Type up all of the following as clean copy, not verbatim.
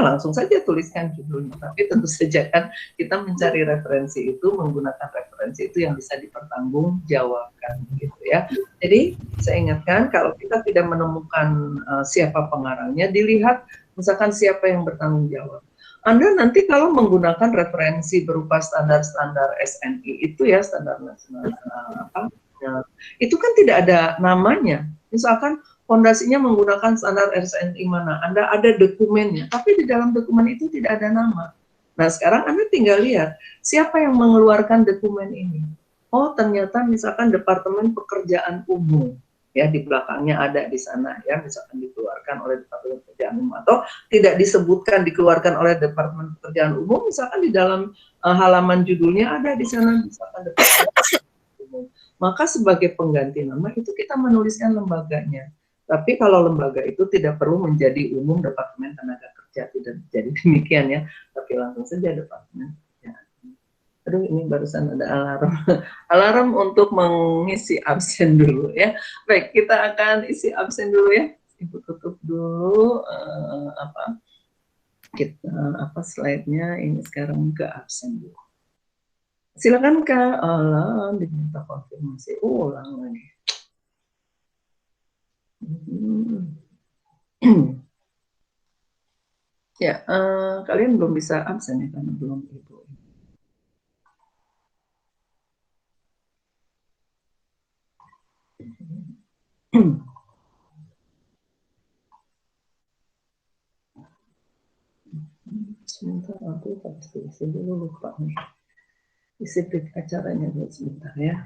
ya langsung saja tuliskan judulnya. Tapi tentu saja kan kita mencari referensi itu menggunakan referensi itu yang bisa dipertanggungjawabkan gitu ya. Jadi saya ingatkan kalau kita tidak menemukan siapa pengarangnya, dilihat misalkan siapa yang bertanggung jawab. Anda nanti kalau menggunakan referensi berupa standar-standar SNI itu ya, standar nasional itu kan tidak ada namanya. Misalkan fondasinya menggunakan standar SNI mana, Anda ada dokumennya, tapi di dalam dokumen itu tidak ada nama. Nah sekarang Anda tinggal lihat siapa yang mengeluarkan dokumen ini. Oh ternyata misalkan Departemen Pekerjaan Umum, ya di belakangnya ada di sana ya, misalkan dikeluarkan oleh Departemen Pekerjaan Umum atau tidak disebutkan dikeluarkan oleh Departemen Pekerjaan Umum, misalkan di dalam halaman judulnya ada di sana misalkan Departemen Umum. Maka sebagai pengganti nama itu kita menuliskan lembaganya. Tapi kalau lembaga itu tidak perlu menjadi umum Departemen Tenaga Kerja, tidak jadi demikian ya, tapi langsung saja Departemen. Aduh ini barusan ada alarm. Alarm untuk mengisi absen dulu ya. Baik, kita akan isi absen dulu ya. Ibu tutup dulu kita slide-nya ini sekarang ke absen dulu. Silakan Kak. Alam diminta konfirmasi ulang lagi. Ya, kalian belum bisa absen ya karena belum Ibu. Sebentar, aku pasti isi dulu, lupa nih. Isi acaranya dulu sebentar ya.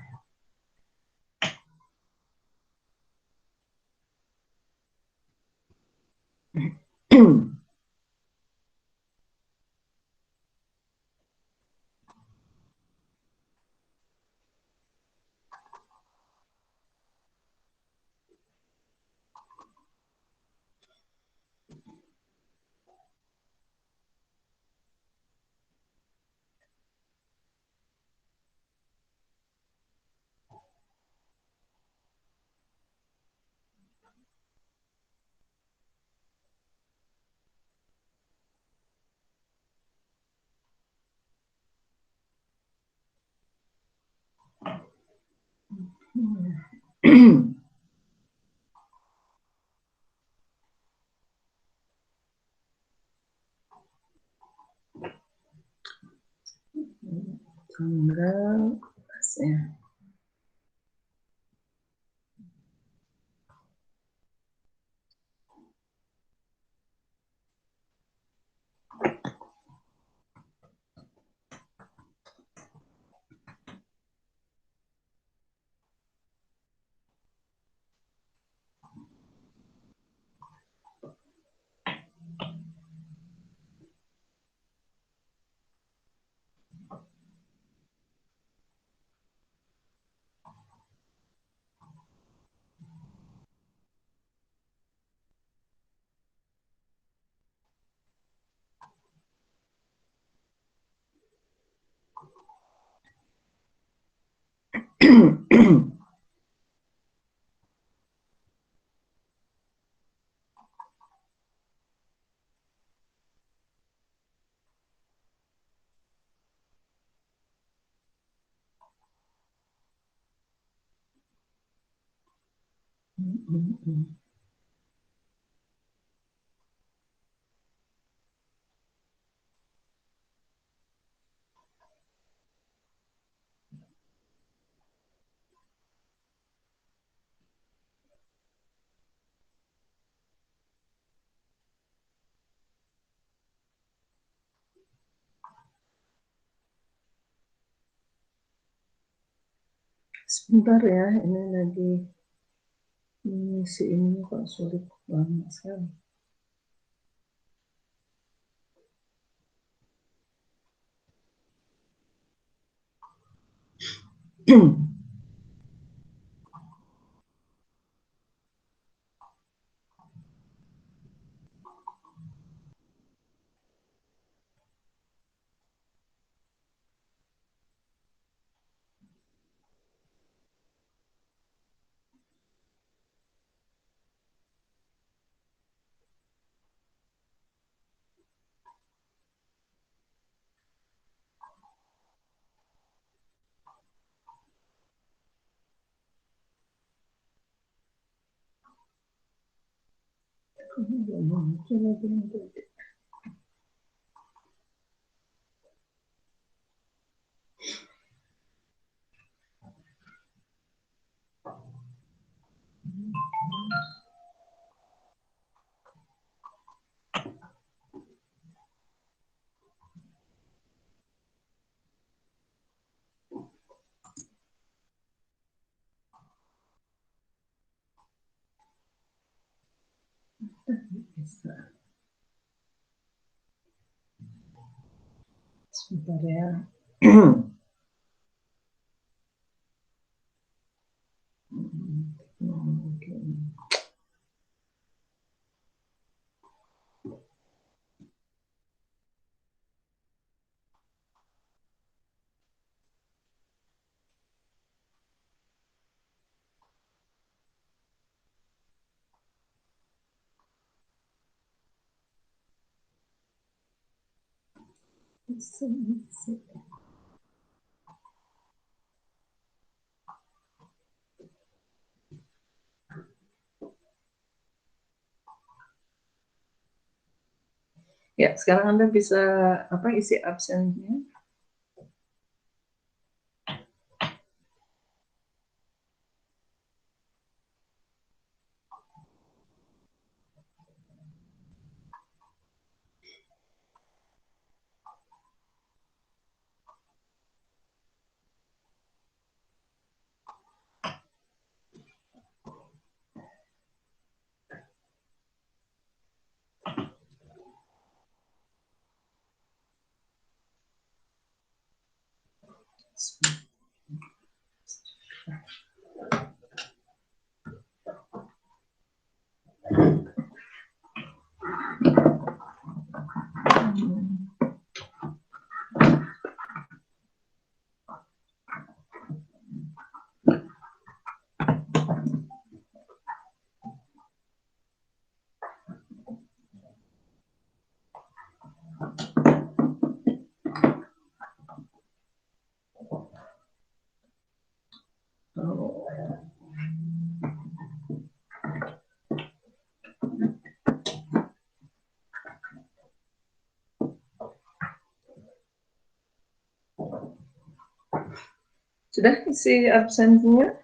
Tanggal ya. Sebentar ya, ini lagi ini kok sulit banget sekali. Sebentar ya. Ya, sekarang Anda bisa isi absennya. Sudah isi absensinya?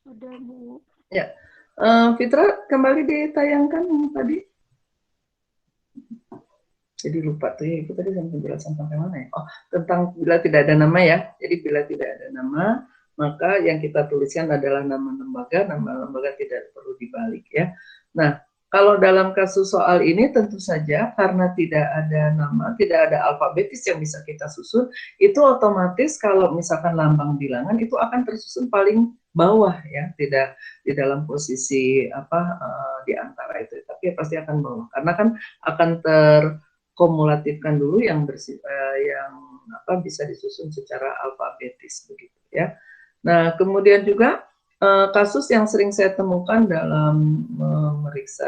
Sudah, Bu. Ya. Fitra, kembali ditayangkan tadi. Jadi lupa tuh ya, itu tadi penjelasan sampai mana ya? Oh, tentang bila tidak ada nama ya. Jadi bila tidak ada nama, maka yang kita tuliskan adalah nama lembaga tidak perlu dibalik ya. Nah, kalau dalam kasus soal ini tentu saja karena tidak ada nama, tidak ada alfabetis yang bisa kita susun, itu otomatis kalau misalkan lambang bilangan itu akan tersusun paling bawah ya, tidak di dalam posisi di antara itu, tapi pasti akan bawah karena kan akan kumulatifkan dulu yang bisa disusun secara alfabetis begitu ya. Nah, kemudian juga kasus yang sering saya temukan dalam memeriksa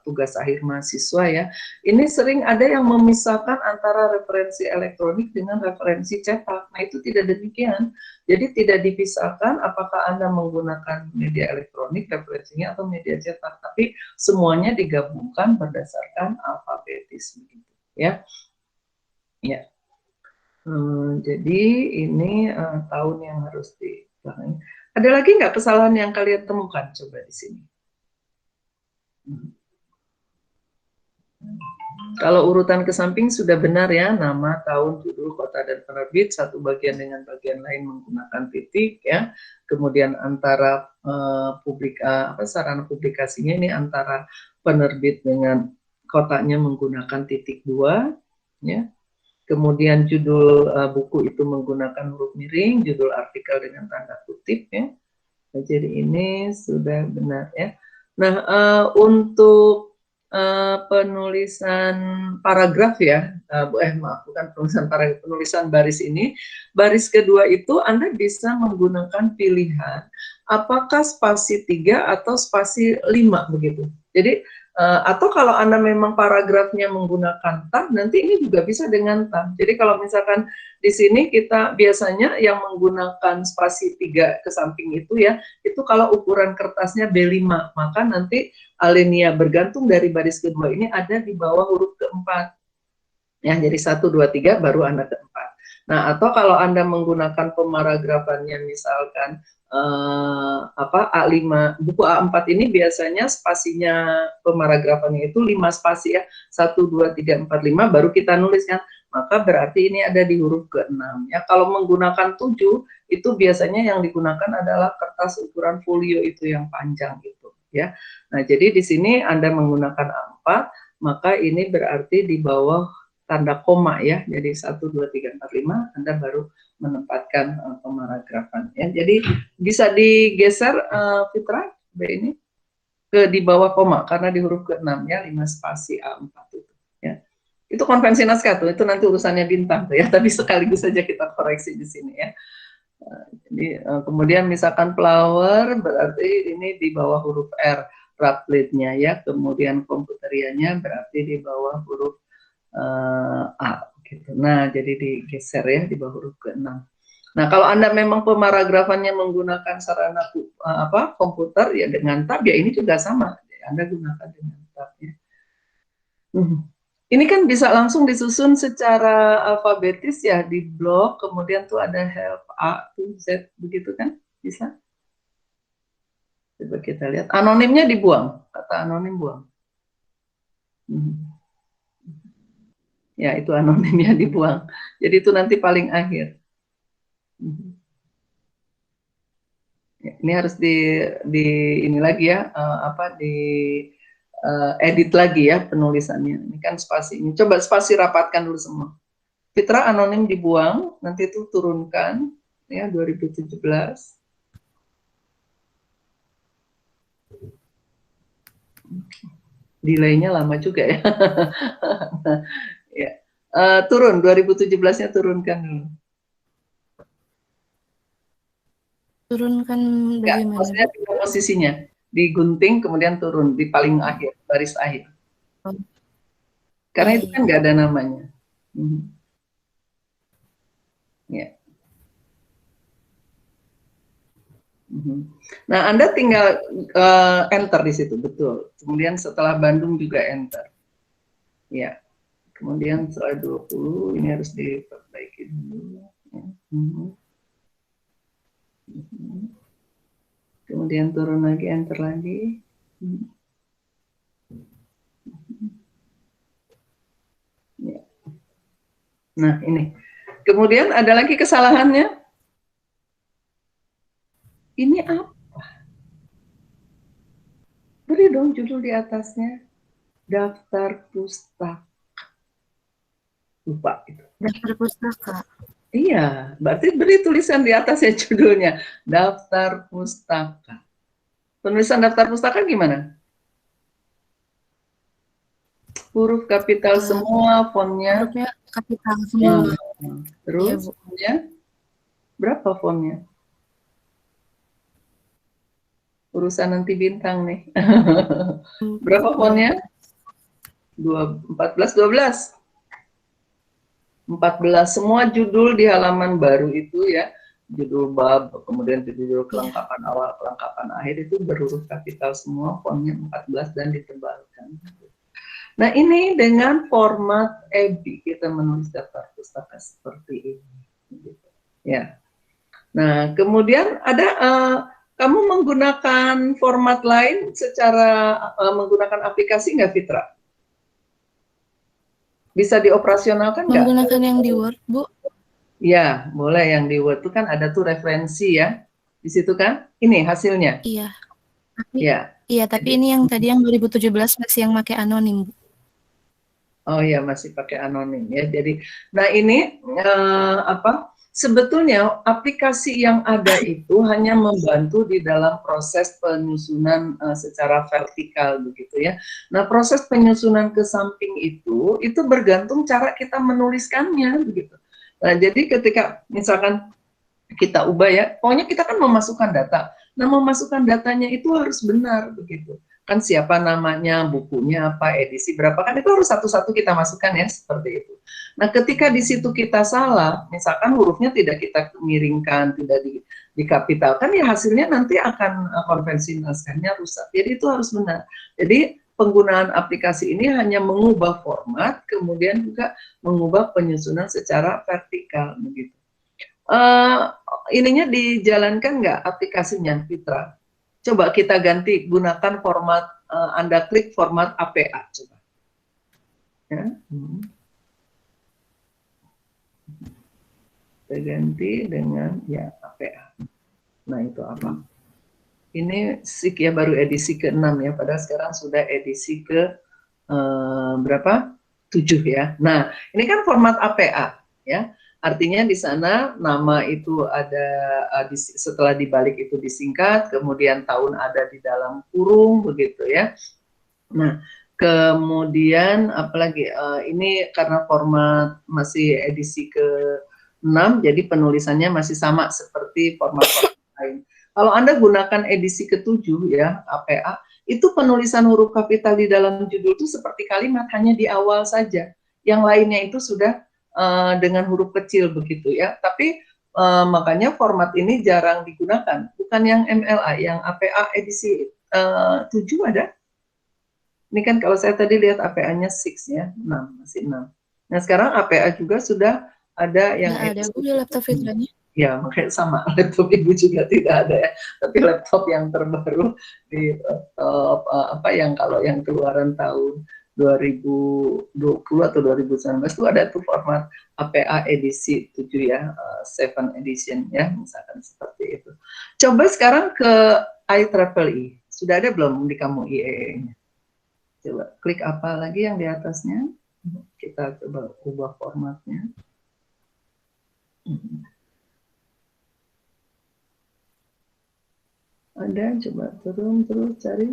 tugas akhir mahasiswa ya, ini sering ada yang memisahkan antara referensi elektronik dengan referensi cetak. Nah, itu tidak demikian. Jadi tidak dipisahkan apakah Anda menggunakan media elektronik referensinya atau media cetak, tapi semuanya digabungkan berdasarkan alfabetis begitu ya. Ya. Jadi ini tahun yang harus dipahami. Ada lagi nggak kesalahan yang kalian temukan? Coba di sini. Kalau urutan ke samping sudah benar ya, nama, tahun, judul, kota, dan penerbit, satu bagian dengan bagian lain menggunakan titik ya. Kemudian antara sarana publikasinya ini antara penerbit dengan kotanya menggunakan titik 2 ya. Kemudian judul buku itu menggunakan huruf miring, judul artikel dengan tanda kutip ya. Nah, jadi ini sudah benar ya. Nah, untuk penulisan paragraf ya, bukan penulisan paragraf, penulisan baris ini, baris kedua itu Anda bisa menggunakan pilihan apakah spasi 3 atau spasi 5 begitu. Jadi Atau kalau Anda memang paragrafnya menggunakan tab, nanti ini juga bisa dengan tab. Jadi kalau misalkan di sini kita biasanya yang menggunakan spasi 3 ke samping itu ya, itu kalau ukuran kertasnya B5, maka nanti alinea bergantung dari baris kedua ini ada di bawah huruf keempat. Ya, jadi 1, 2, 3 baru Anda keempat. Nah, atau kalau Anda menggunakan pemaragrafannya misalkan A5, buku A4 ini biasanya spasinya pemaragrafannya itu 5 spasi ya, 1, 2, 3, 4, 5 baru kita nulis kan, maka berarti ini ada di huruf ke-6 ya. Kalau menggunakan 7 itu biasanya yang digunakan adalah kertas ukuran folio itu yang panjang gitu ya. Nah, jadi di sini Anda menggunakan A4, maka ini berarti di bawah tanda koma ya, jadi 1, 2, 3, 4, 5 Anda baru menempatkan pemaragrafan ya. Jadi bisa digeser Fitra B ini ke di bawah koma karena di huruf ke-6 ya, 5 spasi A4 itu ya. Itu konvensi naskah tuh, itu nanti urusannya bintang tuh ya, tapi sekaligus saja kita koreksi di sini ya. Jadi kemudian misalkan flower berarti ini di bawah huruf R rapletnya ya, kemudian komputerianya berarti di bawah huruf A gitu. Nah, jadi digeser ya di bawah huruf ke-6. Nah, kalau Anda memang pemaragrafannya menggunakan sarana komputer ya dengan tab ya ini juga sama. Anda gunakan dengan tab ya. Ini kan bisa langsung disusun secara alfabetis ya di blok, kemudian tuh ada help A to Z begitu kan? Bisa? Coba kita lihat. Anonimnya dibuang, kata anonim buang. Ya, itu anonimnya dibuang. Jadi itu nanti paling akhir. Ini harus di ini lagi ya, edit lagi ya penulisannya. Ini kan spasi ini. Coba spasi rapatkan dulu semua. Fitra anonim dibuang, nanti itu turunkan ya 2017. Delaynya lama juga ya. Ya. Turun 2017-nya turunkan dulu. Turunkan bagaimana? Maksudnya di posisinya digunting kemudian turun di paling akhir, baris akhir. Karena itu kan nggak ada namanya. Ya. Nah, Anda tinggal enter di situ, betul. Kemudian setelah Bandung juga enter. Ya. Kemudian setelah 20 ini harus diperbaiki dulu. Kemudian turun lagi, enter lagi. Ya. Nah, ini. Kemudian ada lagi kesalahannya. Ini apa? Beri dong judul di atasnya. Daftar pustaka. Lupa itu. Daftar pustaka. Iya, berarti beri tulisan di atasnya judulnya. Daftar pustaka. Penulisan daftar pustaka gimana? Huruf kapital semua, fontnya. Hurufnya kapital semua. Terus, ya, berapa fontnya? Urusan nanti bintang nih. Berapa fontnya? 14, 12. 14. Semua judul di halaman baru itu ya. Judul bab, kemudian judul kelengkapan awal, kelengkapan akhir itu berhuruf kapital semua, fontnya 14 dan ditebalkan. Nah, ini dengan format EBI kita menulis daftar pustaka seperti ini. Ya. Nah, kemudian ada kamu menggunakan format lain secara menggunakan aplikasi nggak, Fitra? Bisa dioperasionalkan nggak? Menggunakan yang di Word, Bu? Ya, boleh yang di Word itu kan ada tuh referensi ya. Di situ kan? Ini hasilnya. Iya. Tapi, ya. Iya, tapi ini yang tadi yang 2017 masih yang pakai anonim, Bu. Oh ya, masih pakai anonim ya. Jadi, nah ini sebetulnya aplikasi yang ada itu hanya membantu di dalam proses penyusunan secara vertikal begitu ya. Nah, proses penyusunan ke samping itu bergantung cara kita menuliskannya begitu. Nah, jadi ketika misalkan kita ubah ya, pokoknya kita kan memasukkan data. Nah, memasukkan datanya itu harus benar begitu. kan siapa namanya, bukunya apa, edisi berapa, kan itu harus satu-satu kita masukkan ya, seperti itu. Nah, ketika di situ kita salah, misalkan hurufnya tidak kita miringkan, tidak dikapitalkan, ya hasilnya nanti akan konvensi naskahnya rusak. Jadi itu harus benar. Jadi penggunaan aplikasi ini hanya mengubah format, kemudian juga mengubah penyusunan secara vertikal begitu. Ininya dijalankan nggak aplikasinya, Fitra? Coba kita ganti, gunakan format, Anda klik format APA, coba. Ya. Kita ganti dengan ya APA. Nah, itu apa? Ini SIK ya, baru edisi ke-6 ya, padahal sekarang sudah edisi ke berapa? 7 ya. Nah, ini kan format APA ya. Artinya di sana nama itu ada setelah dibalik itu disingkat, kemudian tahun ada di dalam kurung begitu ya. Nah, kemudian apalagi ini karena format masih edisi ke-6, jadi penulisannya masih sama seperti format lain. Kalau Anda gunakan edisi ke-7 ya, APA, itu penulisan huruf kapital di dalam judul itu seperti kalimat hanya di awal saja. Yang lainnya itu sudah dengan huruf kecil begitu ya. Tapi makanya format ini jarang digunakan. Bukan yang MLA, yang APA edisi 7 ada. Ini kan kalau saya tadi lihat APA-nya 6 ya, 6, masih 6. Nah, sekarang APA juga sudah ada yang nggak ada Bu di laptop Fitranya. Ya, makanya sama, laptop Ibu juga tidak ada ya. Tapi laptop yang terbaru di apa yang kalau yang keluaran tahun 2020 atau 2019 itu ada tuh format APA edisi 7 ya, 7 edition ya, misalkan seperti itu. Coba sekarang ke IEEE. Sudah ada belum di kamu IEE-nya? Coba klik apa lagi yang di atasnya. Kita coba ubah formatnya. Ada, coba turun terus cari.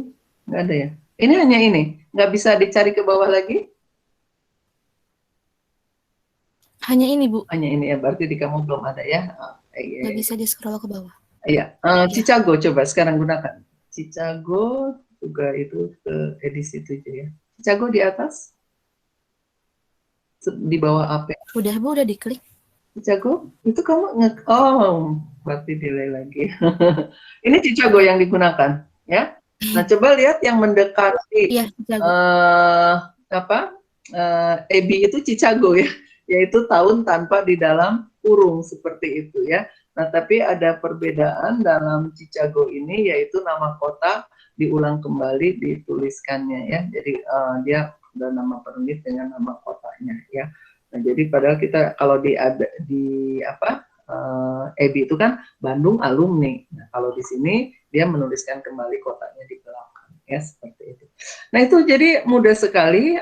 Nggak ada ya? Ini hanya ini, nggak bisa dicari ke bawah lagi? Hanya ini Bu. Hanya ini ya, berarti di kamu belum ada ya? Nggak bisa di scroll ke bawah. Iya, Chicago coba sekarang gunakan. Chicago juga itu ke edisi 7 ya. Chicago di atas? Di bawah apa? Udah Bu, udah diklik. Chicago? Itu kamu berarti delay lagi. Ini Chicago yang digunakan, ya. Nah, coba lihat yang mendekati EBI itu Chicago ya, yaitu tahun tanpa di dalam kurung seperti itu ya. Nah, tapi ada perbedaan dalam Chicago ini, yaitu nama kota diulang kembali dituliskannya ya. Jadi dia ada nama permit dengan nama kotanya ya. Nah, jadi padahal kita kalau di EBI itu kan Bandung alumni. Nah, kalau di sini dia menuliskan kembali kotanya di belakang ya, seperti itu. Nah, itu jadi mudah sekali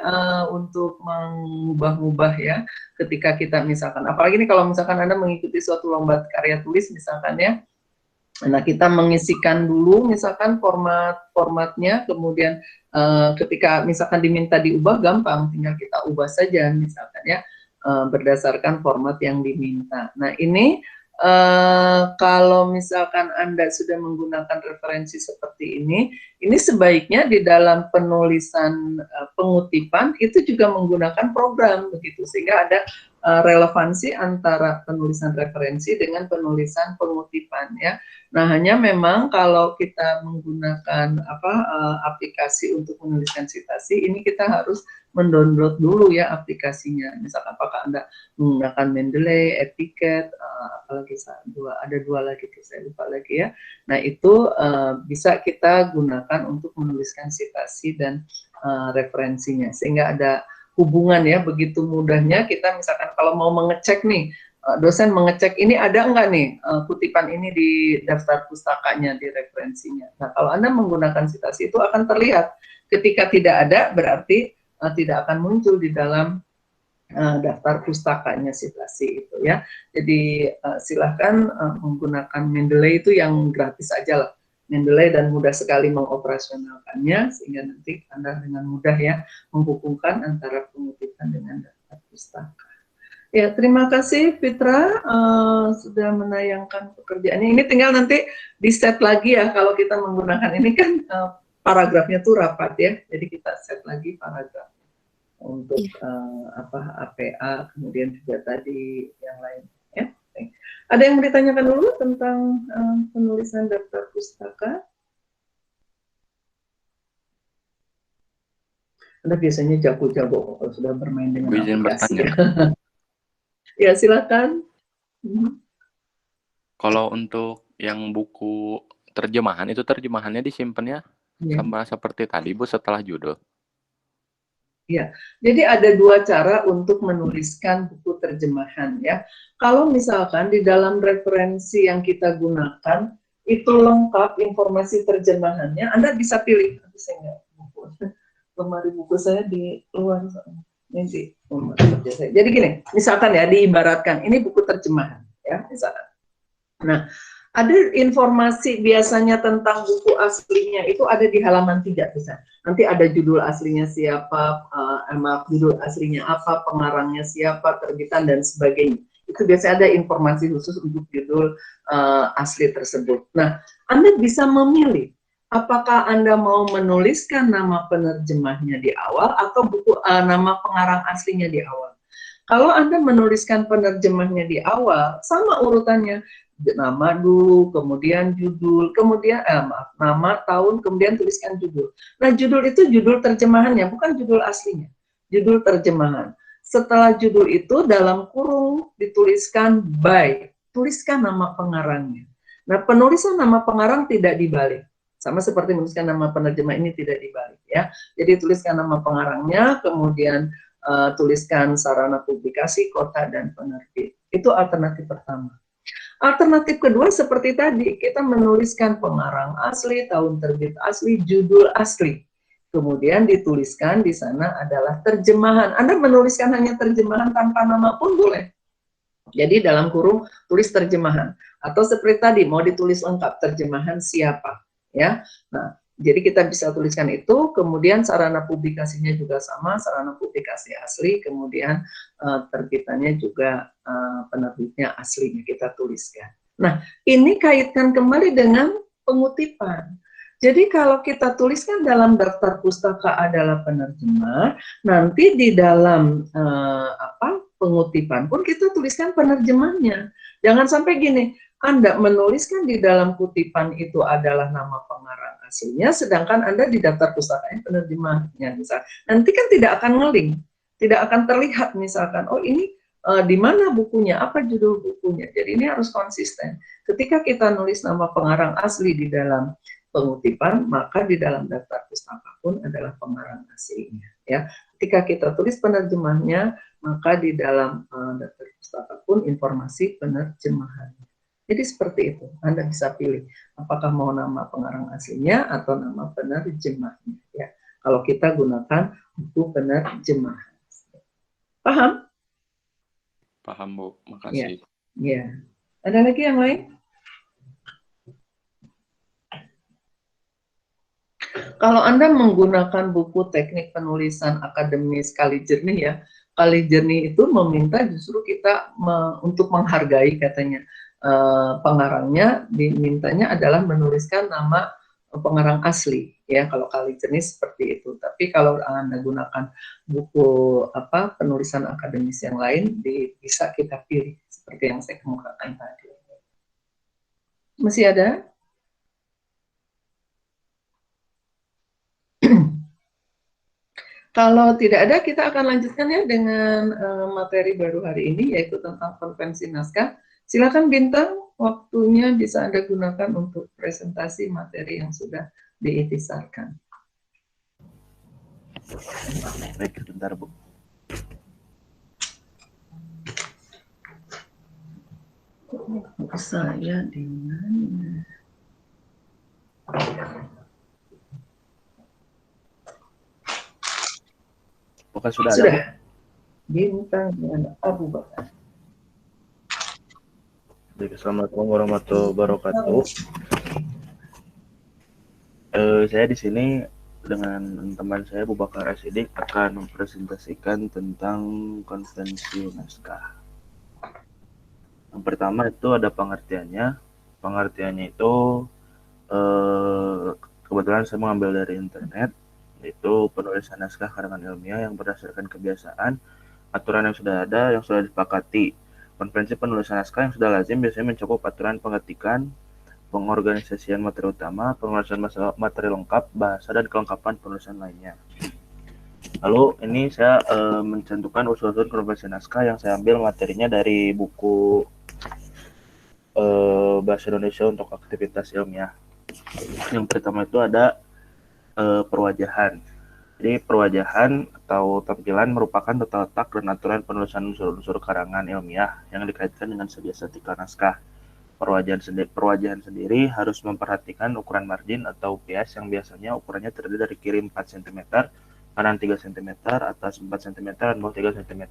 untuk mengubah-ubah ya ketika kita misalkan, apalagi nih kalau misalkan Anda mengikuti suatu lomba karya tulis misalkan ya. Nah, kita mengisikan dulu misalkan formatnya, kemudian ketika misalkan diminta diubah gampang, tinggal kita ubah saja misalkan ya, berdasarkan format yang diminta. Nah, ini kalau misalkan Anda sudah menggunakan referensi seperti ini sebaiknya di dalam penulisan pengutipan itu juga menggunakan program begitu, sehingga ada relevansi antara penulisan referensi dengan penulisan pengutipan ya. Nah, hanya memang kalau kita menggunakan aplikasi untuk menuliskan citasi, ini kita harus mendownload dulu ya aplikasinya. Misalkan apakah Anda menggunakan Mendeley, Etiquette, apalagi ada dua lagi, saya lupa lagi ya. Nah, itu bisa kita gunakan untuk menuliskan citasi dan referensinya, sehingga ada hubungan ya. Begitu mudahnya kita misalkan kalau mau mengecek nih, dosen mengecek ini ada enggak nih kutipan ini di daftar pustakanya, di referensinya. Nah, kalau Anda menggunakan citasi itu akan terlihat. Ketika tidak ada berarti tidak akan muncul di dalam daftar pustakanya citasi itu ya. Jadi silahkan menggunakan Mendeley itu yang gratis aja lah. Mendeley dan mudah sekali mengoperasionalkannya, sehingga nanti Anda dengan mudah ya menghubungkan antara pengutipan dengan daftar pustaka. Ya, terima kasih Fitra sudah menayangkan pekerjaannya. Ini tinggal nanti di set lagi ya, kalau kita menggunakan ini kan paragrafnya tuh rapat ya. Jadi kita set lagi paragraf untuk APA, kemudian juga tadi yang lain ya. Ada yang mau ditanyakan dulu tentang penulisan daftar pustaka? Anda biasanya jago-jago kalau sudah bermain dengan Izin aplikasi. bertanya. Ya, silakan. Kalau untuk yang buku terjemahan, itu terjemahannya disimpannya sama seperti tadi, Bu, setelah judul? Ya, jadi ada dua cara untuk menuliskan buku terjemahan ya. Kalau misalkan di dalam referensi yang kita gunakan itu lengkap informasi terjemahannya, Anda bisa pilih. Saya nggak buku, lemari buku saya di luar nanti. Jadi gini, misalkan ya diibaratkan ini buku terjemahan ya, misalkan. Nah, ada informasi biasanya tentang buku aslinya itu ada di halaman 3 bisa. Nanti ada judul aslinya siapa, judul aslinya apa, pengarangnya siapa, terbitan dan sebagainya. Itu biasanya ada informasi khusus untuk judul asli tersebut. Nah, Anda bisa memilih apakah Anda mau menuliskan nama penerjemahnya di awal atau buku nama pengarang aslinya di awal. Kalau Anda menuliskan penerjemahnya di awal, sama urutannya. Nama dulu, kemudian judul, kemudian nama, tahun, kemudian tuliskan judul. Nah, judul itu judul terjemahannya, bukan judul aslinya. Judul terjemahan. Setelah judul itu dalam kurung dituliskan by, tuliskan nama pengarangnya. Nah, penulisan nama pengarang tidak dibalik. Sama seperti menuliskan nama penerjemah ini tidak dibalik ya. Jadi tuliskan nama pengarangnya, kemudian tuliskan sarana publikasi, kota, dan penerbit. Itu alternatif pertama. Alternatif kedua seperti tadi, kita menuliskan pengarang asli, tahun terbit asli, judul asli. Kemudian dituliskan di sana adalah terjemahan. Anda menuliskan hanya terjemahan tanpa nama pun boleh. Jadi dalam kurung tulis terjemahan. Atau seperti tadi, mau ditulis lengkap, terjemahan siapa. Ya. Nah, jadi kita bisa tuliskan itu, kemudian sarana publikasinya juga sama, sarana publikasi asli, kemudian terbitannya juga penerbitnya aslinya kita tuliskan. Nah, ini kaitkan kembali dengan pengutipan. Jadi kalau kita tuliskan dalam daftar pustaka adalah penerjemah, nanti di dalam pengutipan pun kita tuliskan penerjemahnya. Jangan sampai gini, Anda menuliskan di dalam kutipan itu adalah nama pengarang aslinya, sedangkan Anda di daftar pustakanya penerjemahnya. Misalnya. Nanti kan tidak akan ngeling, tidak akan terlihat misalkan, oh ini di mana bukunya, apa judul bukunya. Jadi ini harus konsisten. Ketika kita nulis nama pengarang asli di dalam pengutipan, maka di dalam daftar pustaka pun adalah pengarang aslinya. Ya, ketika kita tulis penerjemahnya, maka di dalam daftar pustaka pun informasi penerjemahan. Jadi seperti itu, Anda bisa pilih apakah mau nama pengarang aslinya atau nama penerjemahnya. Ya, kalau kita gunakan buku penerjemahan. Paham? Paham, Bu. Makasih. Ya. Ada lagi yang lain? Kalau Anda menggunakan buku teknik penulisan akademis Kali Jernih ya, Kali Jernih itu meminta justru kita untuk menghargai katanya pengarangnya, dimintanya adalah menuliskan nama pengarang asli ya. Kalau Kali Jernih seperti itu. Tapi kalau Anda gunakan buku penulisan akademis yang lain, bisa kita pilih seperti yang saya kemukakan tadi. Masih ada? Kalau tidak ada, kita akan lanjutkan ya dengan materi baru hari ini, yaitu tentang konvensi naskah. Silakan Bintang, waktunya bisa Anda gunakan untuk presentasi materi yang sudah diikhtisarkan. Baik, sebentar Bu. Saya di mana? Bukan sudah Sudah. ada, Bintang dengan Abu Bakar. Bu? Assalamualaikum warahmatullahi wabarakatuh. Saya di sini dengan teman saya Abu Bakar Asidik akan mempresentasikan tentang konvensi naskah. Yang pertama itu ada pengertiannya. Pengertiannya itu kebetulan saya mengambil dari internet, yaitu penulisan naskah karangan ilmiah yang berdasarkan kebiasaan, aturan yang sudah ada, yang sudah disepakati. Konvensi penulisan naskah yang sudah lazim biasanya mencakup aturan pengetikan, pengorganisasian materi utama, penulisan materi lengkap, bahasa, dan kelengkapan penulisan lainnya. Lalu ini saya mencantumkan usul-usul konvensi naskah yang saya ambil materinya dari buku Bahasa Indonesia untuk Aktivitas Ilmiah. Yang pertama itu ada perwajahan. Jadi perwajahan atau tampilan merupakan tata letak dan aturan penulisan unsur-unsur karangan ilmiah yang dikaitkan dengan sedia-sedia naskah. Perwajahan sendiri harus memperhatikan ukuran margin atau UPS yang biasanya ukurannya terdiri dari kiri 4 cm, kanan 3 cm, atas 4 cm, dan bawah 3 cm.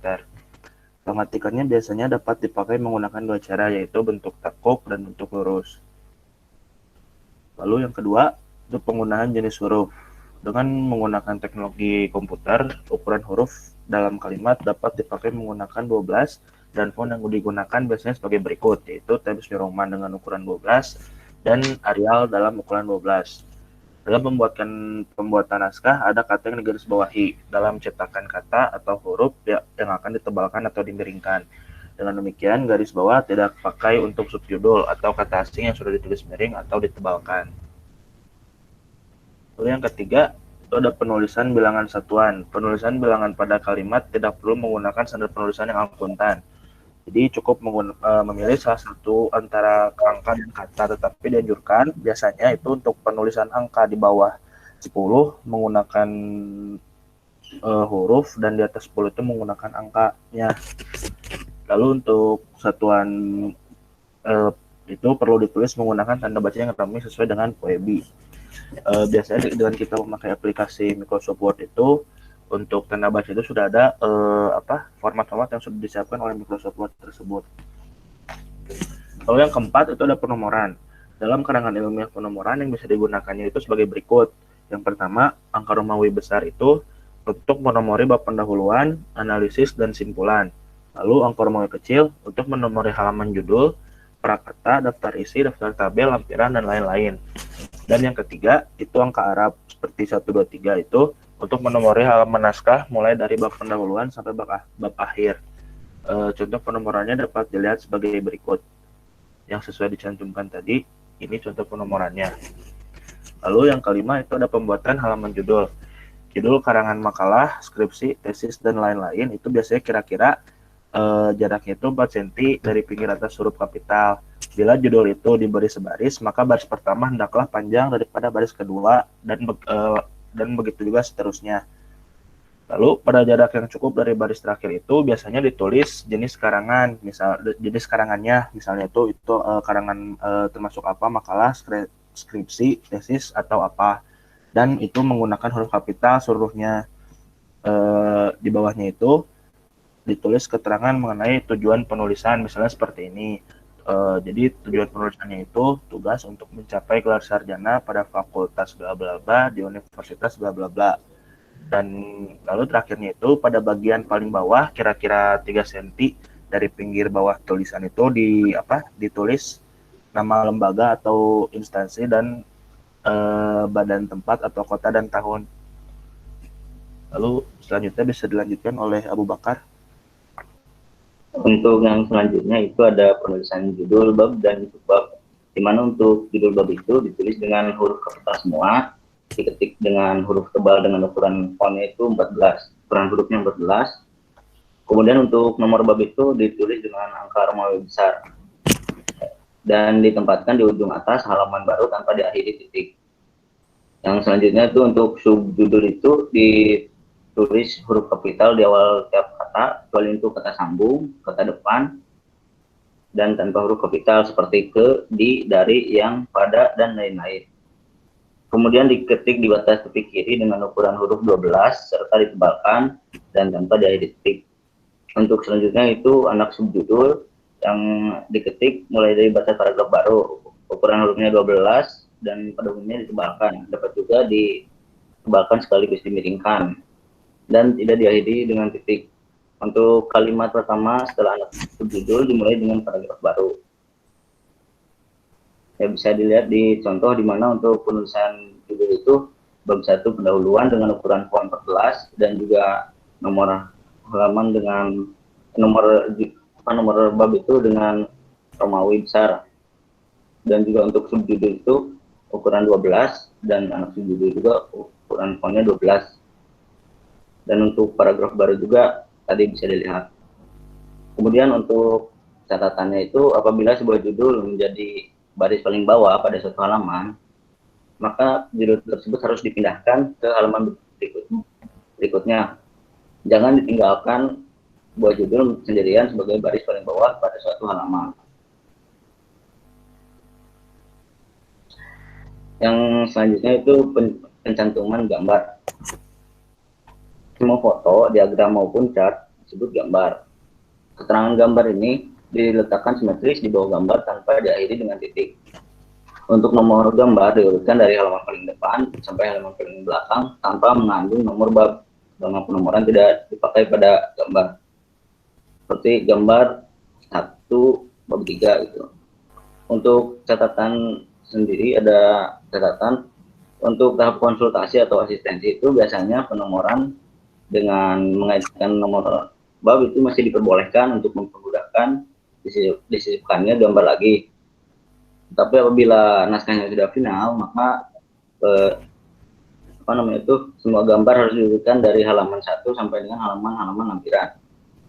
Pengetikannya biasanya dapat dipakai menggunakan dua cara, yaitu bentuk tekuk dan bentuk lurus. Lalu yang kedua, itu penggunaan jenis huruf. Dengan menggunakan teknologi komputer, ukuran huruf dalam kalimat dapat dipakai menggunakan 12 dan font yang digunakan biasanya sebagai berikut, yaitu Times New Roman dengan ukuran 12 dan Arial dalam ukuran 12. Dalam pembuatan naskah, ada kata yang digarisbawahi dalam cetakan kata atau huruf yang akan ditebalkan atau dimiringkan. Dengan demikian, garis bawah tidak pakai untuk subjudul atau kata asing yang sudah ditulis miring atau ditebalkan. Lalu yang ketiga, itu ada penulisan bilangan satuan. Penulisan bilangan pada kalimat tidak perlu menggunakan standar penulisan yang akuntan. Jadi cukup memilih salah satu antara angka dan kata, tetapi dianjurkan biasanya itu untuk penulisan angka di bawah 10 menggunakan huruf dan di atas 10 itu menggunakan angkanya. Lalu untuk satuan itu perlu ditulis menggunakan tanda baca yang ramai sesuai dengan POEBI. Biasanya dengan kita memakai aplikasi Microsoft Word itu untuk tanda baca itu sudah ada format-format yang sudah disiapkan oleh Microsoft Word tersebut. Lalu yang keempat itu ada penomoran. Dalam karangan ilmiah penomoran yang bisa digunakannya itu sebagai berikut. Yang pertama, angka Romawi besar itu untuk menomori bab pendahuluan, analisis, dan simpulan. Lalu angka Romawi kecil untuk menomori halaman judul, prakata, daftar isi, daftar tabel, lampiran, dan lain-lain. Dan yang ketiga, itu angka Arab seperti 1, 2, 3 itu untuk menomori halaman naskah mulai dari bab pendahuluan sampai bab akhir. Contoh penomorannya dapat dilihat sebagai berikut. Yang sesuai dicantumkan tadi, ini contoh penomorannya. Lalu yang kelima itu ada pembuatan halaman judul. Judul karangan makalah, skripsi, tesis, dan lain-lain itu biasanya kira-kira jaraknya itu 4 cm dari pinggir atas huruf kapital. Bila judul itu diberi sebaris, maka baris pertama hendaklah panjang daripada baris kedua dan begitu juga seterusnya. Lalu pada jarak yang cukup dari baris terakhir itu biasanya ditulis jenis karangan, jenis karangannya, misalnya itu karangan termasuk apa, makalah, skripsi, tesis atau apa, dan itu menggunakan huruf kapital seluruhnya. Di bawahnya itu ditulis keterangan mengenai tujuan penulisan, misalnya seperti ini. Jadi tujuan penulisannya itu tugas untuk mencapai gelar sarjana pada fakultas bla bla bla di universitas bla bla bla. Dan lalu terakhirnya itu pada bagian paling bawah kira-kira 3 cm dari pinggir bawah tulisan itu ditulis nama lembaga atau instansi dan badan tempat atau kota dan tahun. Lalu selanjutnya bisa dilanjutkan oleh Abu Bakar. Untuk yang selanjutnya itu ada penulisan judul bab dan subbab, di mana untuk judul bab itu ditulis dengan huruf kapital semua, diketik dengan huruf tebal dengan ukuran fontnya itu 14, ukuran hurufnya 14. Kemudian untuk nomor bab itu ditulis dengan angka Romawi besar dan ditempatkan di ujung atas halaman baru tanpa diakhiri titik. Yang selanjutnya itu untuk subjudul itu ditulis huruf kapital di awal tiap kata, kecuali untuk kata sambung, kata depan, dan tanpa huruf kapital seperti ke, di, dari, yang, pada, dan lain-lain. Kemudian diketik di batas tepi kiri dengan ukuran huruf 12 serta ditebalkan dan tanpa diakhiri titik. Untuk selanjutnya itu anak subjudul yang diketik mulai dari batas paragraf baru, ukuran hurufnya 12 dan pada umumnya ditebalkan. Dapat juga ditebalkan sekaligus dimiringkan dan tidak diakhiri dengan titik. Untuk kalimat pertama setelah anak subjudul dimulai dengan paragraf baru. Ya bisa dilihat di contoh di mana untuk penulisan judul itu bab 1 pendahuluan dengan ukuran font 14 dan juga nomor halaman dengan nomor bab itu dengan Romawi besar, dan juga untuk subjudul itu ukuran 12 dan anak subjudul juga ukuran fontnya 12. Dan untuk paragraf baru juga tadi bisa dilihat. Kemudian untuk catatannya itu apabila sebuah judul menjadi baris paling bawah pada suatu halaman, maka judul tersebut harus dipindahkan ke halaman berikutnya. Jangan ditinggalkan buah judul sendirian sebagai baris paling bawah pada suatu halaman. Yang selanjutnya itu pencantuman gambar. Semua foto, diagram maupun chart disebut gambar. Keterangan gambar ini diletakkan simetris di bawah gambar tanpa diakhiri dengan titik. Untuk nomor gambar diurutkan dari halaman paling depan sampai halaman paling belakang tanpa mengandung nomor bab. Nama penomoran tidak dipakai pada gambar. Seperti gambar 1 bab 3 gitu. Untuk catatan sendiri ada catatan untuk tahap konsultasi atau asistensi itu biasanya penomoran dengan mengaitkan nomor bab itu masih diperbolehkan untuk mempermudahkan disisipkannya gambar lagi. Tapi apabila naskahnya sudah final, maka semua gambar harus diurutkan dari halaman 1 sampai dengan halaman lampiran.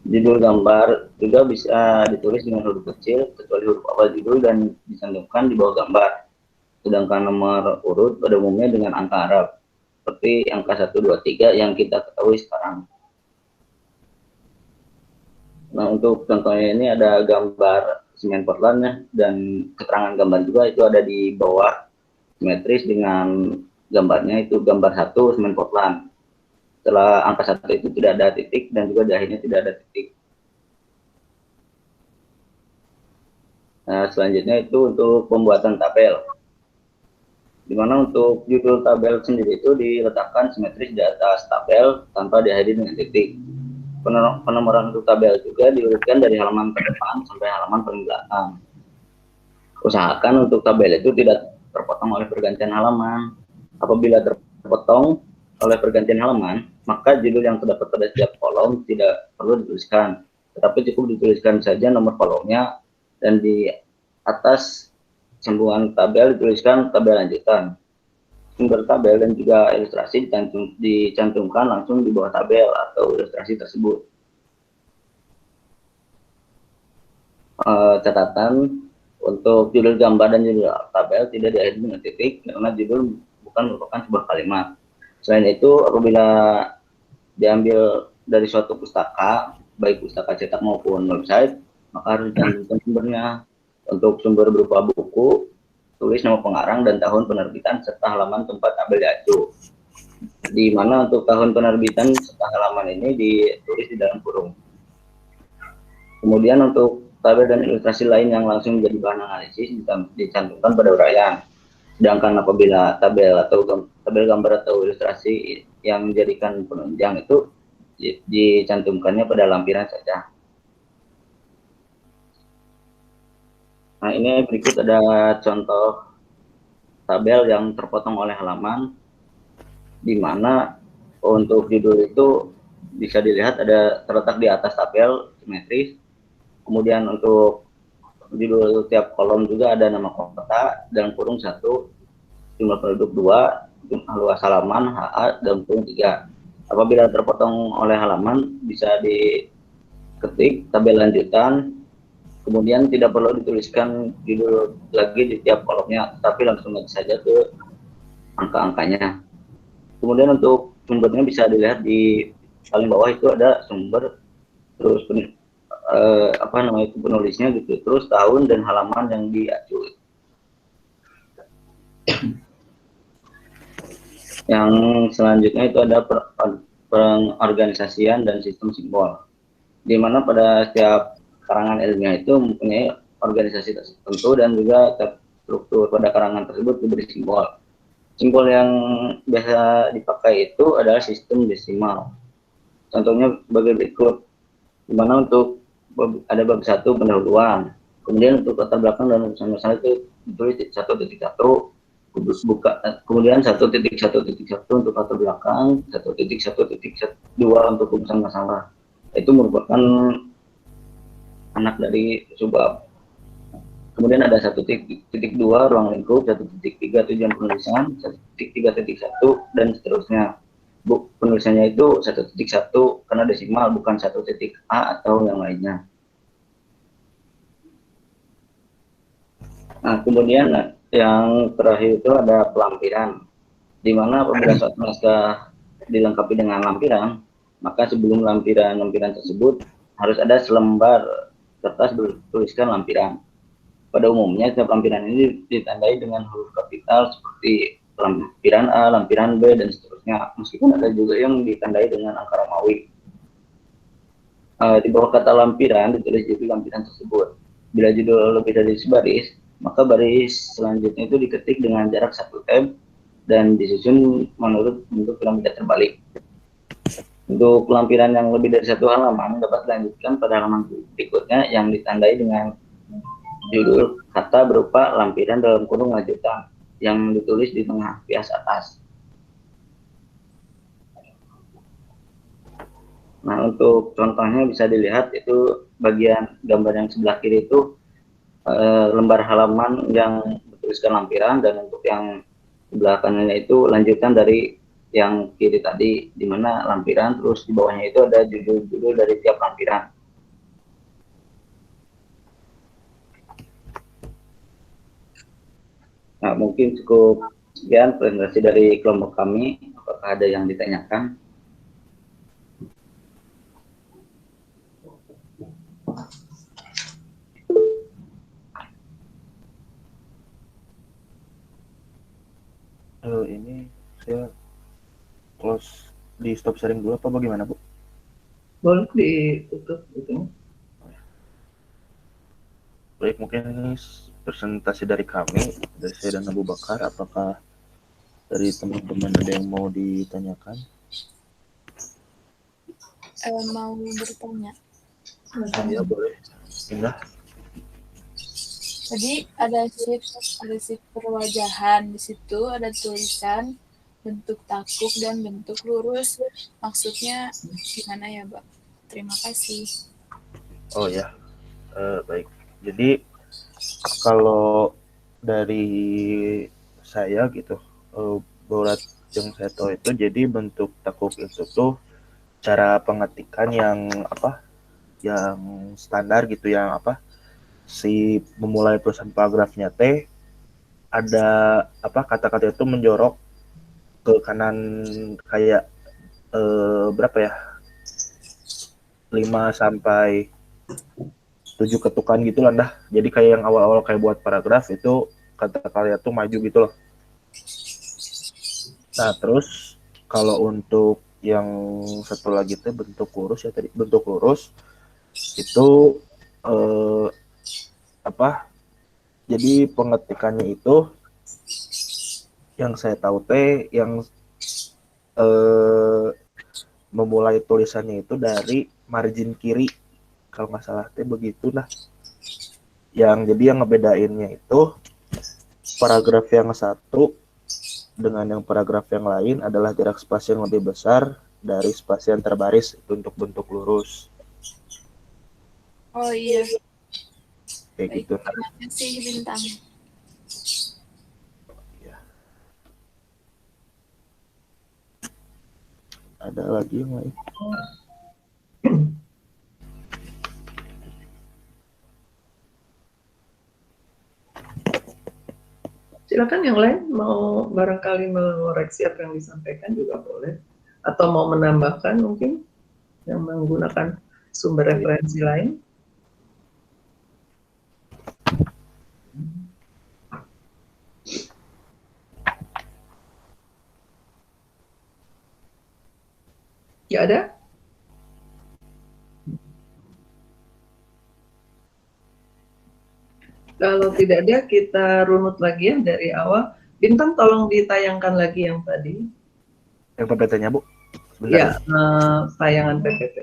Judul gambar juga bisa ditulis dengan huruf kecil kecuali huruf awal judul dan dicantumkan di bawah gambar. Sedangkan nomor urut pada umumnya dengan angka Arab, seperti angka 1, 2, 3 yang kita ketahui sekarang. Nah, untuk contohnya ini ada gambar semen Portland dan keterangan gambar juga itu ada di bawah simetris dengan gambarnya itu gambar 1 semen Portland. Setelah angka 1 itu tidak ada titik dan juga di akhirnya tidak ada titik. Nah, selanjutnya itu untuk pembuatan tabel. Dimana untuk judul tabel sendiri itu diletakkan simetris di atas tabel tanpa diakhiri dengan titik. Penomoran untuk tabel juga diurutkan dari halaman terdepan sampai halaman paling belakang. Usahakan untuk tabel itu tidak terpotong oleh pergantian halaman. Apabila terpotong oleh pergantian halaman, maka judul yang terdapat pada setiap kolom tidak perlu dituliskan, tetapi cukup dituliskan saja nomor kolomnya dan di atas sambungan tabel dituliskan tabel lanjutan. Sumber tabel dan juga ilustrasi dicantumkan langsung di bawah tabel atau ilustrasi tersebut. Catatan untuk judul gambar dan judul tabel tidak diakhiri dengan titik karena judul bukan merupakan sebuah kalimat. Selain itu, apabila diambil dari suatu pustaka, baik pustaka cetak maupun website, maka harus dicantumkan sumbernya. Untuk sumber berupa buku, tulis nama pengarang dan tahun penerbitan serta halaman tempat tabel diacu. Di mana untuk tahun penerbitan serta halaman ini ditulis di dalam kurung. Kemudian untuk tabel dan ilustrasi lain yang langsung menjadi bahan analisis dicantumkan pada uraian. Sedangkan apabila tabel gambar atau ilustrasi yang menjadikan penunjang itu dicantumkannya pada lampiran saja. Nah, ini berikut ada contoh tabel yang terpotong oleh halaman, di mana untuk judul itu bisa dilihat ada terletak di atas tabel simetris. Kemudian untuk judul tiap kolom juga ada nama kota dan kurung 1, jumlah penduduk 2, luas halaman HA dan kurung 3. Apabila terpotong oleh halaman bisa diketik tabel lanjutan, kemudian tidak perlu dituliskan judul lagi di tiap kolomnya, tapi langsung saja ke angka-angkanya. Kemudian untuk sumbernya bisa dilihat di paling bawah itu ada sumber, terus penulisnya gitu, terus tahun dan halaman yang diacu. Yang selanjutnya itu ada pengorganisasian dan sistem simbol, di mana pada setiap karangan ilmiah itu mempunyai organisasi tertentu dan juga struktur pada karangan tersebut diberi simbol. Simbol yang biasa dipakai itu adalah sistem desimal. Contohnya sebagai berikut, di mana untuk ada bab 1 pendahuluan, Kemudian untuk latar belakang dan urusan masalah itu ditulis 1.1 kudus buka, kemudian 1.1.1 untuk latar belakang, 1.1.2 untuk urusan masalah. Itu merupakan anak dari subbab. Kemudian ada 1.2 ruang lingkup, 1.3 tujuan penulisan, 1.3.1 dan seterusnya. Penulisannya itu 1.1 karena desimal, bukan 1.A atau yang lainnya. Nah, kemudian yang terakhir itu ada pelampiran, di mana apabila suatu naskah dilengkapi dengan lampiran, maka sebelum lampiran tersebut harus ada selembar kertas bertuliskan lampiran. Pada umumnya setiap lampiran ini ditandai dengan huruf kapital seperti lampiran A, lampiran B, dan seterusnya. Meskipun ada juga yang ditandai dengan angka Romawi. Di bawah kata lampiran ditulis judul lampiran tersebut. Bila judul lebih dari sebaris, maka baris selanjutnya itu diketik dengan jarak 1 tab dan disusun menurut bentuk piramida terbalik. Untuk lampiran yang lebih dari 1 halaman dapat dilanjutkan pada halaman berikutnya yang ditandai dengan judul kata berupa lampiran dalam kurung lanjutan yang ditulis di tengah pias atas. Nah, untuk contohnya bisa dilihat itu bagian gambar yang sebelah kiri itu lembar halaman yang bertuliskan lampiran, dan untuk yang sebelah kanannya itu lanjutan dari yang kiri tadi, di mana lampiran terus di bawahnya itu ada judul-judul dari tiap lampiran. Nah, mungkin cukup sekian presentasi dari kelompok kami. Apakah ada yang ditanyakan? Ini saya close di stop sharing dulu apa bagaimana, Bu? Boleh ditutup gitu. Baik, mungkin ini presentasi dari kami, dari saya dan Abu Bakar. Apakah dari teman-teman ada yang mau ditanyakan? Mau bertanya. Ya, boleh. Indah. Tadi ada shift perwajahan, di situ ada tulisan bentuk takuk dan bentuk lurus. Maksudnya gimana ya, Mbak? Terima kasih. Oh ya, baik. Jadi kalau dari saya gitu, buat yang saya tahu itu, jadi bentuk takuk itu tuh cara pengetikan yang apa? Yang standar gitu, yang apa? Si memulai tulisan paragrafnya ada apa, kata-kata itu menjorok ke kanan kayak berapa ya, 5 sampai 7 ketukan gitu lah dah. Jadi kayak yang awal-awal kayak buat paragraf itu kata-kata tuh maju gitu loh. Nah, terus kalau untuk yang satu lagi tuh bentuk lurus ya, tadi bentuk lurus itu apa? Jadi pengetikannya itu yang saya tahu yang memulai tulisannya itu dari margin kiri, kalau nggak salah begitu lah. Jadi yang ngebedainnya itu paragraf yang satu dengan yang paragraf yang lain adalah jarak spasi yang lebih besar dari spasi yang terbaris, itu untuk bentuk lurus. Oh iya. Kayak Baik, gitu. terima kasih Bintang. Ya. Ada lagi yang lain? Silakan yang lain mau barangkali mengoreksi apa yang disampaikan juga boleh, atau mau menambahkan mungkin yang menggunakan sumber referensi lain. Ya ada? Kalau tidak ada, kita runut lagi ya dari awal. Bintang, tolong ditayangkan lagi yang tadi. Yang PPT-nya, Bu? Sebentar. Ya, tayangan PPT.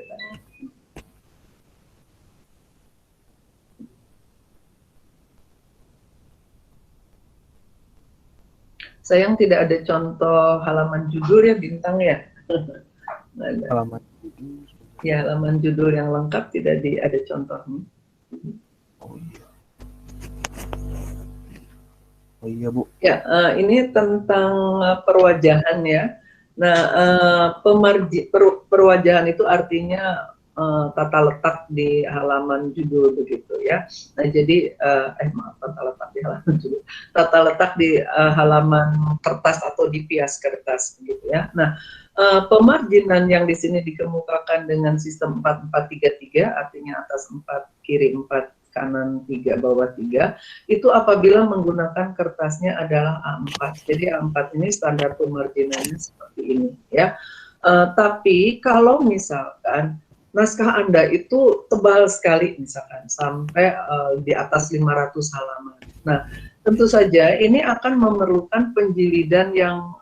Sayang tidak ada contoh halaman judul ya Bintang ya. Nggak ada. Halaman. Ya, halaman judul yang lengkap tidak ada contohnya. Oh iya. Oh iya Bu. Ya, ini tentang perwajahan ya. Nah, perwajahan itu artinya tata letak di halaman judul begitu ya. Nah, jadi maaf, tata letak di halaman judul. Tata letak di halaman kertas atau di pias kertas begitu ya. Nah, pemarginan yang di sini dikemukakan dengan sistem 4-4-3-3, artinya atas 4, kiri 4, kanan 3, bawah 3, itu apabila menggunakan kertasnya adalah A4. Jadi A4 ini standar pemarginannya seperti ini ya. Tapi kalau misalkan naskah Anda itu tebal sekali misalkan sampai di atas 500 halaman. Nah, tentu saja ini akan memerlukan penjilidan yang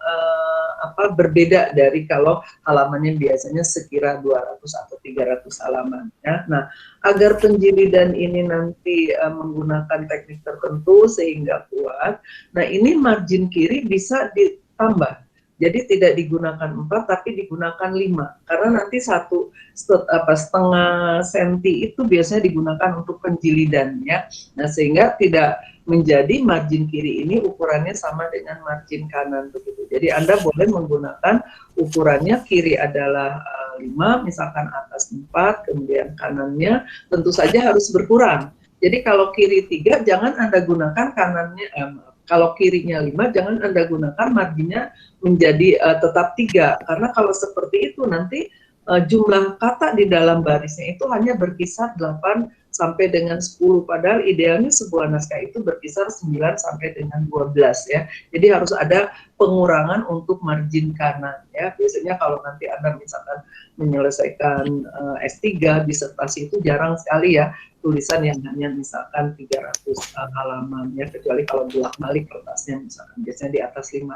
berbeda dari kalau halamannya biasanya sekira 200 atau 300 halaman ya. Nah, agar penjilidan ini nanti menggunakan teknik tertentu sehingga kuat, nah ini margin kiri bisa ditambah. Jadi tidak digunakan 4 tapi digunakan 5 karena nanti setengah senti itu biasanya digunakan untuk penjilidan ya. Nah, sehingga tidak menjadi margin kiri ini ukurannya sama dengan margin kanan begitu. Jadi Anda boleh menggunakan ukurannya kiri adalah 5, misalkan atas 4, kemudian kanannya tentu saja harus berkurang. Jadi kalau kiri 3 jangan Anda gunakan kanannya, kalau kirinya 5 jangan Anda gunakan marginnya menjadi tetap 3, karena kalau seperti itu nanti jumlah kata di dalam barisnya itu hanya berkisar 8 sampai dengan 10, padahal idealnya sebuah naskah itu berkisar 9 sampai dengan 12 ya. Jadi harus ada pengurangan untuk margin kanan ya. Biasanya kalau nanti Anda misalkan menyelesaikan S3 disertasi itu jarang sekali ya tulisan yang hanya misalkan 300 halaman ya, kecuali kalau bolak-balik kertasnya misalkan biasanya di atas 500.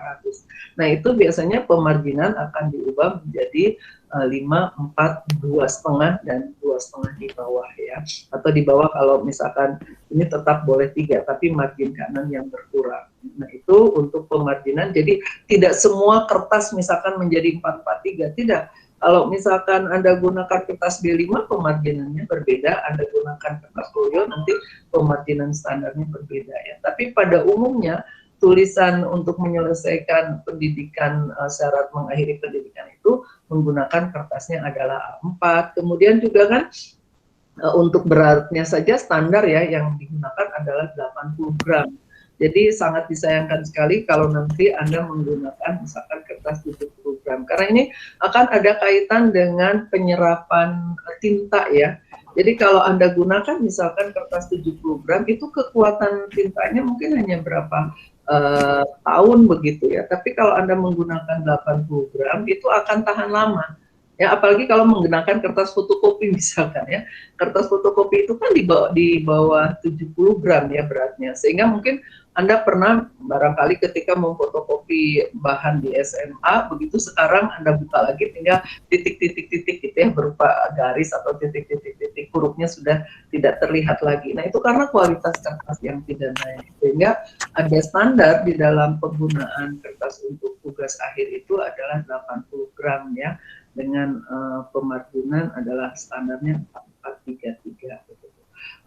Nah, itu biasanya pemarginan akan diubah menjadi 5, 4, 2,5 dan 2,5 di bawah ya. Atau di bawah kalau misalkan ini tetap boleh 3 tapi margin kanan yang berkurang. Nah, itu untuk pemarginan. Jadi tidak semua kertas misalkan menjadi 4, 4, 3, tidak. Kalau misalkan Anda gunakan kertas B5, pemarginannya berbeda. Anda gunakan kertas folio, nanti pemarginan standarnya berbeda ya. Tapi pada umumnya, tulisan untuk menyelesaikan pendidikan, syarat mengakhiri pendidikan itu menggunakan kertasnya adalah A4. Kemudian juga kan, untuk beratnya saja standar ya, yang digunakan adalah 80 gram. Jadi sangat disayangkan sekali kalau nanti Anda menggunakan misalkan kertas 70 gram. Karena ini akan ada kaitan dengan penyerapan tinta ya. Jadi kalau Anda gunakan misalkan kertas 70 gram, itu kekuatan tintanya mungkin hanya berapa tahun begitu ya. Tapi kalau Anda menggunakan 80 gram, itu akan tahan lama. Ya, apalagi kalau menggunakan kertas fotokopi misalkan ya. Kertas fotokopi itu kan di bawah 70 gram ya beratnya. Sehingga mungkin Anda pernah barangkali ketika memfotokopi bahan di SMA, begitu sekarang Anda buka lagi tinggal titik-titik-titik gitu ya, berupa garis atau titik-titik-titik, hurufnya sudah tidak terlihat lagi. Nah, itu karena kualitas kertas yang tidak naik. Sehingga ada standar di dalam penggunaan kertas untuk tugas akhir itu adalah 80 gram ya, dengan pemarginan adalah standarnya 4-4-3-3 gitu.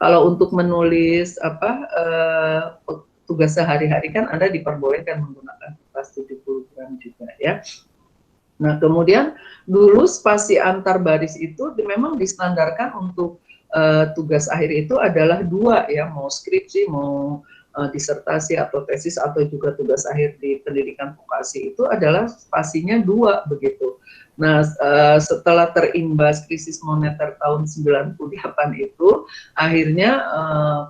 Kalau untuk menulis tugas sehari-hari kan Anda diperbolehkan menggunakan kertas 70 gram juga ya. Nah, kemudian dulu spasi antar baris itu memang distandarkan untuk tugas akhir itu adalah 2 ya, mau skripsi, mau disertasi atau tesis atau juga tugas akhir di pendidikan vokasi itu adalah spasinya 2 begitu. Nah, setelah terimbas krisis moneter tahun 98 itu, akhirnya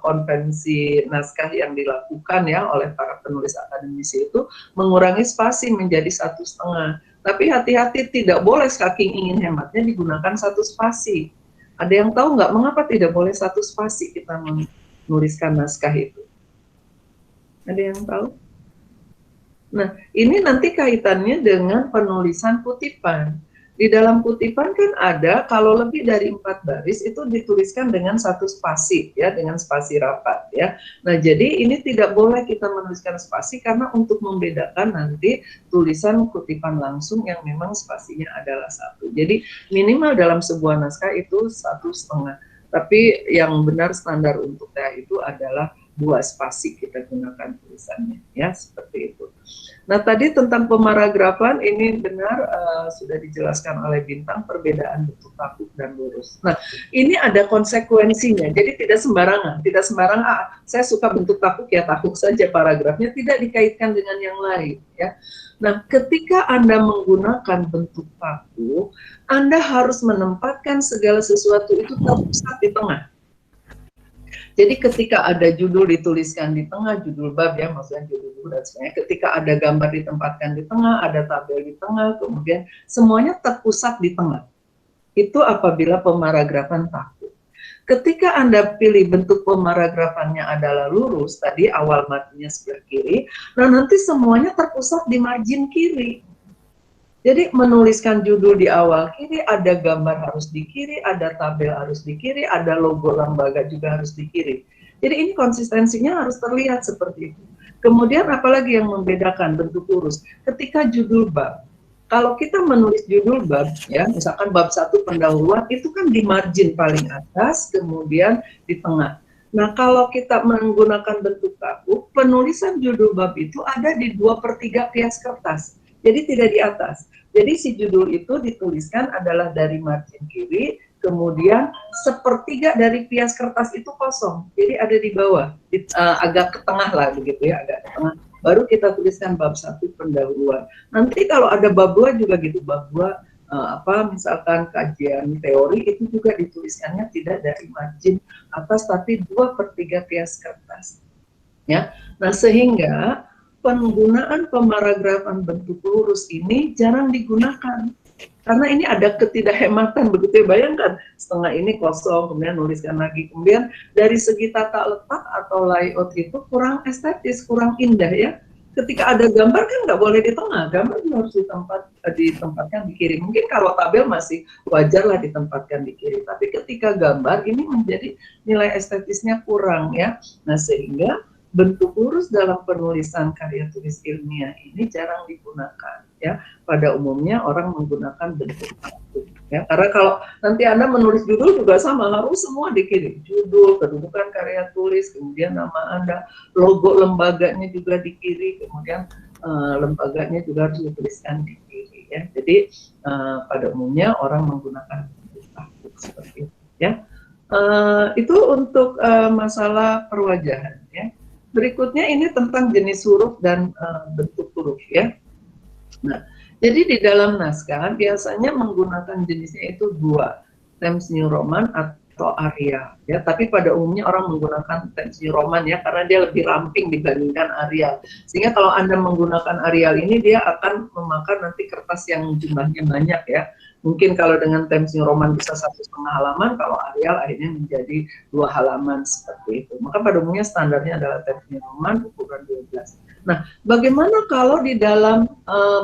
konvensi naskah yang dilakukan ya oleh para penulis akademisi itu mengurangi spasi menjadi 1,5. Tapi hati-hati, tidak boleh saking ingin hematnya digunakan 1 spasi. Ada yang tahu nggak mengapa tidak boleh 1 spasi kita menuliskan naskah itu? Ada yang tahu? Nah, ini nanti kaitannya dengan penulisan kutipan. Di dalam kutipan kan ada kalau lebih dari 4 baris itu dituliskan dengan satu spasi ya, dengan spasi rapat ya. Nah, jadi ini tidak boleh kita menuliskan spasi karena untuk membedakan nanti tulisan kutipan langsung yang memang spasinya adalah 1. Jadi minimal dalam sebuah naskah itu 1,5. Tapi yang benar standar untuk TA itu adalah 2 spasi kita gunakan tulisannya ya, seperti itu. Nah, tadi tentang pemaragrafan ini benar sudah dijelaskan oleh Bintang, perbedaan bentuk takuk dan lurus. Nah, ini ada konsekuensinya. Jadi tidak sembarangan, saya suka bentuk takuk ya takuk saja paragrafnya, tidak dikaitkan dengan yang lain ya. Nah, ketika Anda menggunakan bentuk takuk, Anda harus menempatkan segala sesuatu itu terpusat di tengah. Jadi ketika ada judul dituliskan di tengah, judul bab ya, maksudnya judul buku dan sebagainya. Ketika ada gambar ditempatkan di tengah, ada tabel di tengah, kemudian semuanya terpusat di tengah. Itu apabila pemaragrafan takuk. Ketika Anda pilih bentuk pemaragrafannya adalah lurus, tadi awal matinya sebelah kiri, nah nanti semuanya terpusat di margin kiri. Jadi menuliskan judul di awal kiri, ada gambar harus di kiri, ada tabel harus di kiri, ada logo lembaga juga harus di kiri. Jadi ini konsistensinya harus terlihat seperti itu. Kemudian apalagi yang membedakan bentuk lurus? Ketika judul bab, kalau kita menulis judul bab, ya misalkan bab 1 pendahuluan, itu kan di margin paling atas, kemudian di tengah. Nah kalau kita menggunakan bentuk takuk, penulisan judul bab itu ada di 2/3 pias kertas. Jadi tidak di atas. Jadi si judul itu dituliskan adalah dari margin kiri, kemudian 1/3 dari pias kertas itu kosong. Jadi ada di bawah, agak ke tengah lah begitu ya, agak ke tengah. Baru kita tuliskan bab 1 pendahuluan. Nanti kalau ada bab 2 juga gitu, bab 2 misalkan kajian teori itu juga dituliskannya tidak dari margin atas tapi 2/3 pias kertas. Ya. Nah, sehingga penggunaan pemaragrafan bentuk lurus ini jarang digunakan karena ini ada ketidakhematan begitu ya. Bayangkan setengah ini kosong kemudian nuliskan lagi, kemudian dari segi tata letak atau layout itu kurang estetis, kurang indah ya. Ketika ada gambar kan nggak boleh di tengah, gambar harus ditempatkan di kiri. Mungkin kalau tabel masih wajar lah ditempatkan di kiri, tapi ketika gambar ini menjadi nilai estetisnya kurang ya. Nah, sehingga bentuk lurus dalam penulisan karya tulis ilmiah ini jarang digunakan ya. Pada umumnya orang menggunakan bentuk takuk ya. Karena kalau nanti Anda menulis judul juga sama, harus semua di kiri. Judul, kedudukan karya tulis, kemudian nama Anda, logo lembaganya juga di kiri, kemudian lembaganya juga harus dituliskan di kiri ya. Jadi pada umumnya orang menggunakan bentuk takuk seperti itu ya. Itu untuk masalah perwajahan ya. Berikutnya ini tentang jenis huruf dan bentuk huruf ya. Nah, jadi di dalam naskah biasanya menggunakan jenisnya itu 2, Times New Roman atau Arial ya. Tapi pada umumnya orang menggunakan Times New Roman ya karena dia lebih ramping dibandingkan Arial. Sehingga kalau Anda menggunakan Arial ini dia akan memakan nanti kertas yang jumlahnya banyak ya. Mungkin kalau dengan Times New Roman bisa 1,5 halaman, kalau Arial akhirnya menjadi 2 halaman seperti itu. Maka pada umumnya standarnya adalah Times New Roman ukuran 12. Nah, bagaimana kalau di dalam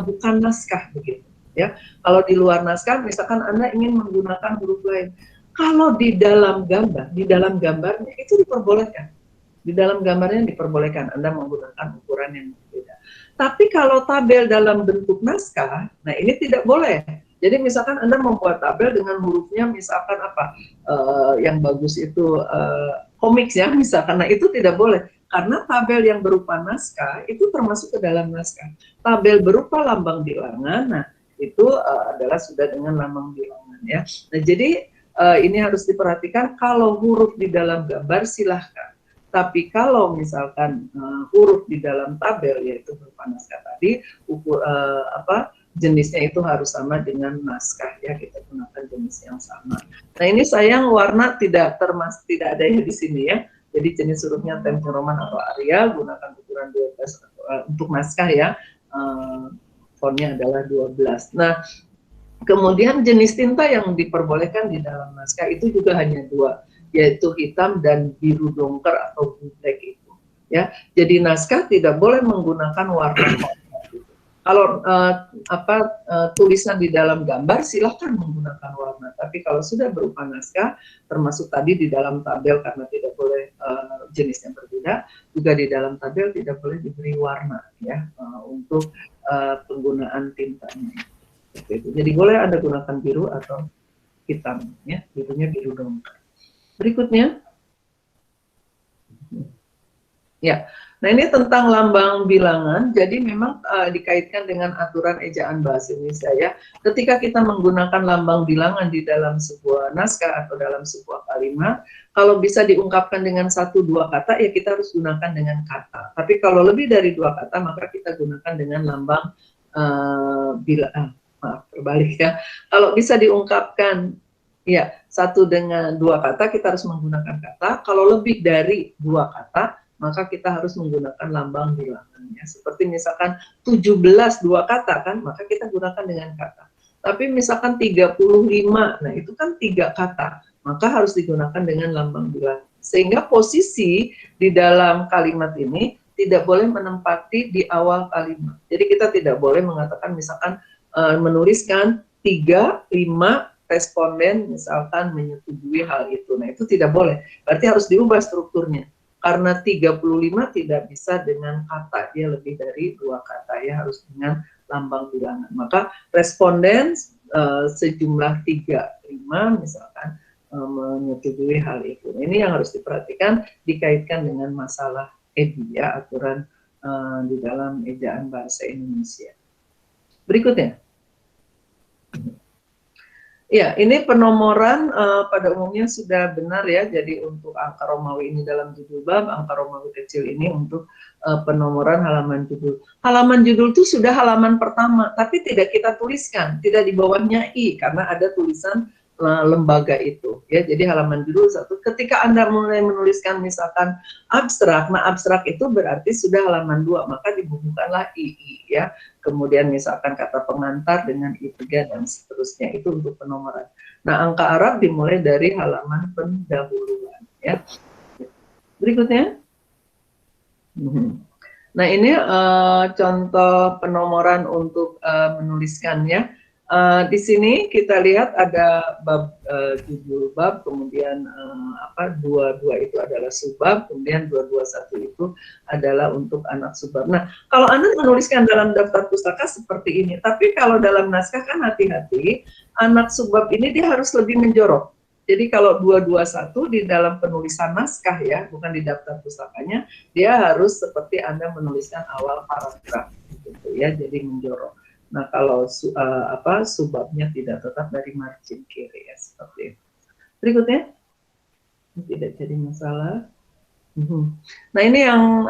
bukan naskah begitu? Ya, kalau di luar naskah, misalkan Anda ingin menggunakan huruf lain, kalau di dalam gambarnya itu diperbolehkan. Di dalam gambarnya diperbolehkan Anda menggunakan ukuran yang berbeda. Tapi kalau tabel dalam bentuk naskah, nah ini tidak boleh. Jadi misalkan Anda membuat tabel dengan hurufnya misalkan yang bagus itu komik ya misalkan, nah itu tidak boleh. Karena tabel yang berupa naskah itu termasuk ke dalam naskah. Tabel berupa lambang bilangan, nah itu adalah sudah dengan lambang bilangan ya. Nah jadi ini harus diperhatikan kalau huruf di dalam gambar silahkan. Tapi kalau misalkan huruf di dalam tabel yaitu berupa naskah tadi, jenisnya itu harus sama dengan naskah ya, kita gunakan jenis yang sama. Nah ini sayang warna tidak ada ya di sini ya. Jadi jenis hurufnya Times New Roman atau Arial, gunakan ukuran 12 untuk naskah ya. Fontnya adalah 12. Nah kemudian jenis tinta yang diperbolehkan di dalam naskah itu juga hanya 2, yaitu hitam dan biru dongker atau blue black itu. Ya, jadi naskah tidak boleh menggunakan warna Kalau tulisan di dalam gambar silahkan menggunakan warna, tapi kalau sudah berupa naskah, termasuk tadi di dalam tabel karena tidak boleh jenisnya berbeda, juga di dalam tabel tidak boleh diberi warna ya untuk penggunaan tintanya. Jadi boleh Anda gunakan biru atau hitam ya, birunya biru dongker. Berikutnya, ya. Nah ini tentang lambang bilangan, jadi memang dikaitkan dengan aturan ejaan bahasa Indonesia ya. Ketika kita menggunakan lambang bilangan di dalam sebuah naskah atau dalam sebuah kalimat, kalau bisa diungkapkan dengan 1-2 kata, ya kita harus gunakan dengan kata. Tapi kalau lebih dari 2 kata, maka kita gunakan dengan lambang bilangan. Maaf, terbalik ya. Kalau bisa diungkapkan ya 1 dengan 2 kata, kita harus menggunakan kata. Kalau lebih dari 2 kata, maka kita harus menggunakan lambang bilangannya. Seperti misalkan 17 2 kata kan, maka kita gunakan dengan kata. Tapi misalkan 35, nah itu kan 3 kata, maka harus digunakan dengan lambang bilangan. Sehingga posisi di dalam kalimat ini tidak boleh menempati di awal kalimat. Jadi kita tidak boleh mengatakan misalkan menuliskan 3, 5 responden misalkan menyetujui hal itu. Nah itu tidak boleh, berarti harus diubah strukturnya. Karena 35 tidak bisa dengan kata, dia lebih dari 2 kata ya, harus dengan lambang bilangan. Maka responden sejumlah 3-5 misalkan menyetujui hal itu. Ini yang harus diperhatikan, dikaitkan dengan masalah EDI ya, aturan di dalam ejaan bahasa Indonesia. Berikutnya. Ya, ini penomoran pada umumnya sudah benar ya. Jadi untuk angka Romawi ini dalam judul bab, angka Romawi kecil ini untuk penomoran halaman judul. Halaman judul itu sudah halaman pertama, tapi tidak kita tuliskan, tidak di bawahnya I karena ada tulisan lembaga itu ya. Jadi halaman judul 1. Ketika Anda mulai menuliskan misalkan abstrak, nah abstrak itu berarti sudah halaman 2, maka dibukukanlah II ya. Kemudian misalkan kata pengantar dengan I3 dan seterusnya, itu untuk penomoran. Nah angka Arab dimulai dari halaman pendahuluan ya. Berikutnya. Nah ini contoh penomoran untuk menuliskannya. Di sini kita lihat ada bab judul bab, kemudian 22 itu adalah subbab, kemudian 221 itu adalah untuk anak subbab. Nah, kalau Anda menuliskan dalam daftar pustaka seperti ini, tapi kalau dalam naskah kan hati-hati, anak subbab ini dia harus lebih menjorok. Jadi kalau 221 di dalam penulisan naskah ya, bukan di daftar pustakanya, dia harus seperti Anda menuliskan awal paragraf gitu ya, jadi menjorok. Nah kalau subbabnya tidak tetap dari margin kiri ya, seperti itu. Berikutnya, tidak jadi masalah. Nah ini yang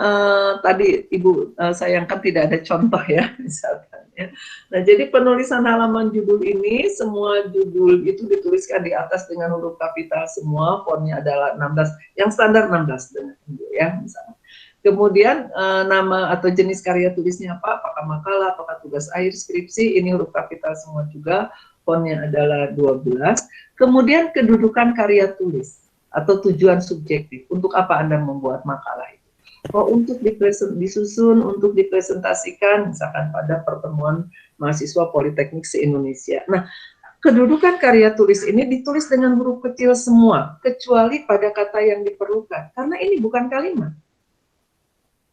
tadi Ibu sayangkan tidak ada contoh ya, misalkan ya. Nah jadi penulisan halaman judul ini, semua judul itu dituliskan di atas dengan huruf kapital semua, fontnya adalah 16, yang standar 16 dengan Ibu ya, misalnya. Kemudian nama atau jenis karya tulisnya apa, apakah makalah, apakah tugas akhir, skripsi, ini huruf kapital semua juga, fontnya adalah 12. Kemudian kedudukan karya tulis atau tujuan subjektif, untuk apa Anda membuat makalah itu? Oh, untuk disusun, untuk dipresentasikan, misalkan pada pertemuan mahasiswa Politeknik se-Indonesia. Nah, kedudukan karya tulis ini ditulis dengan huruf kecil semua, kecuali pada kata yang diperlukan, karena ini bukan kalimat.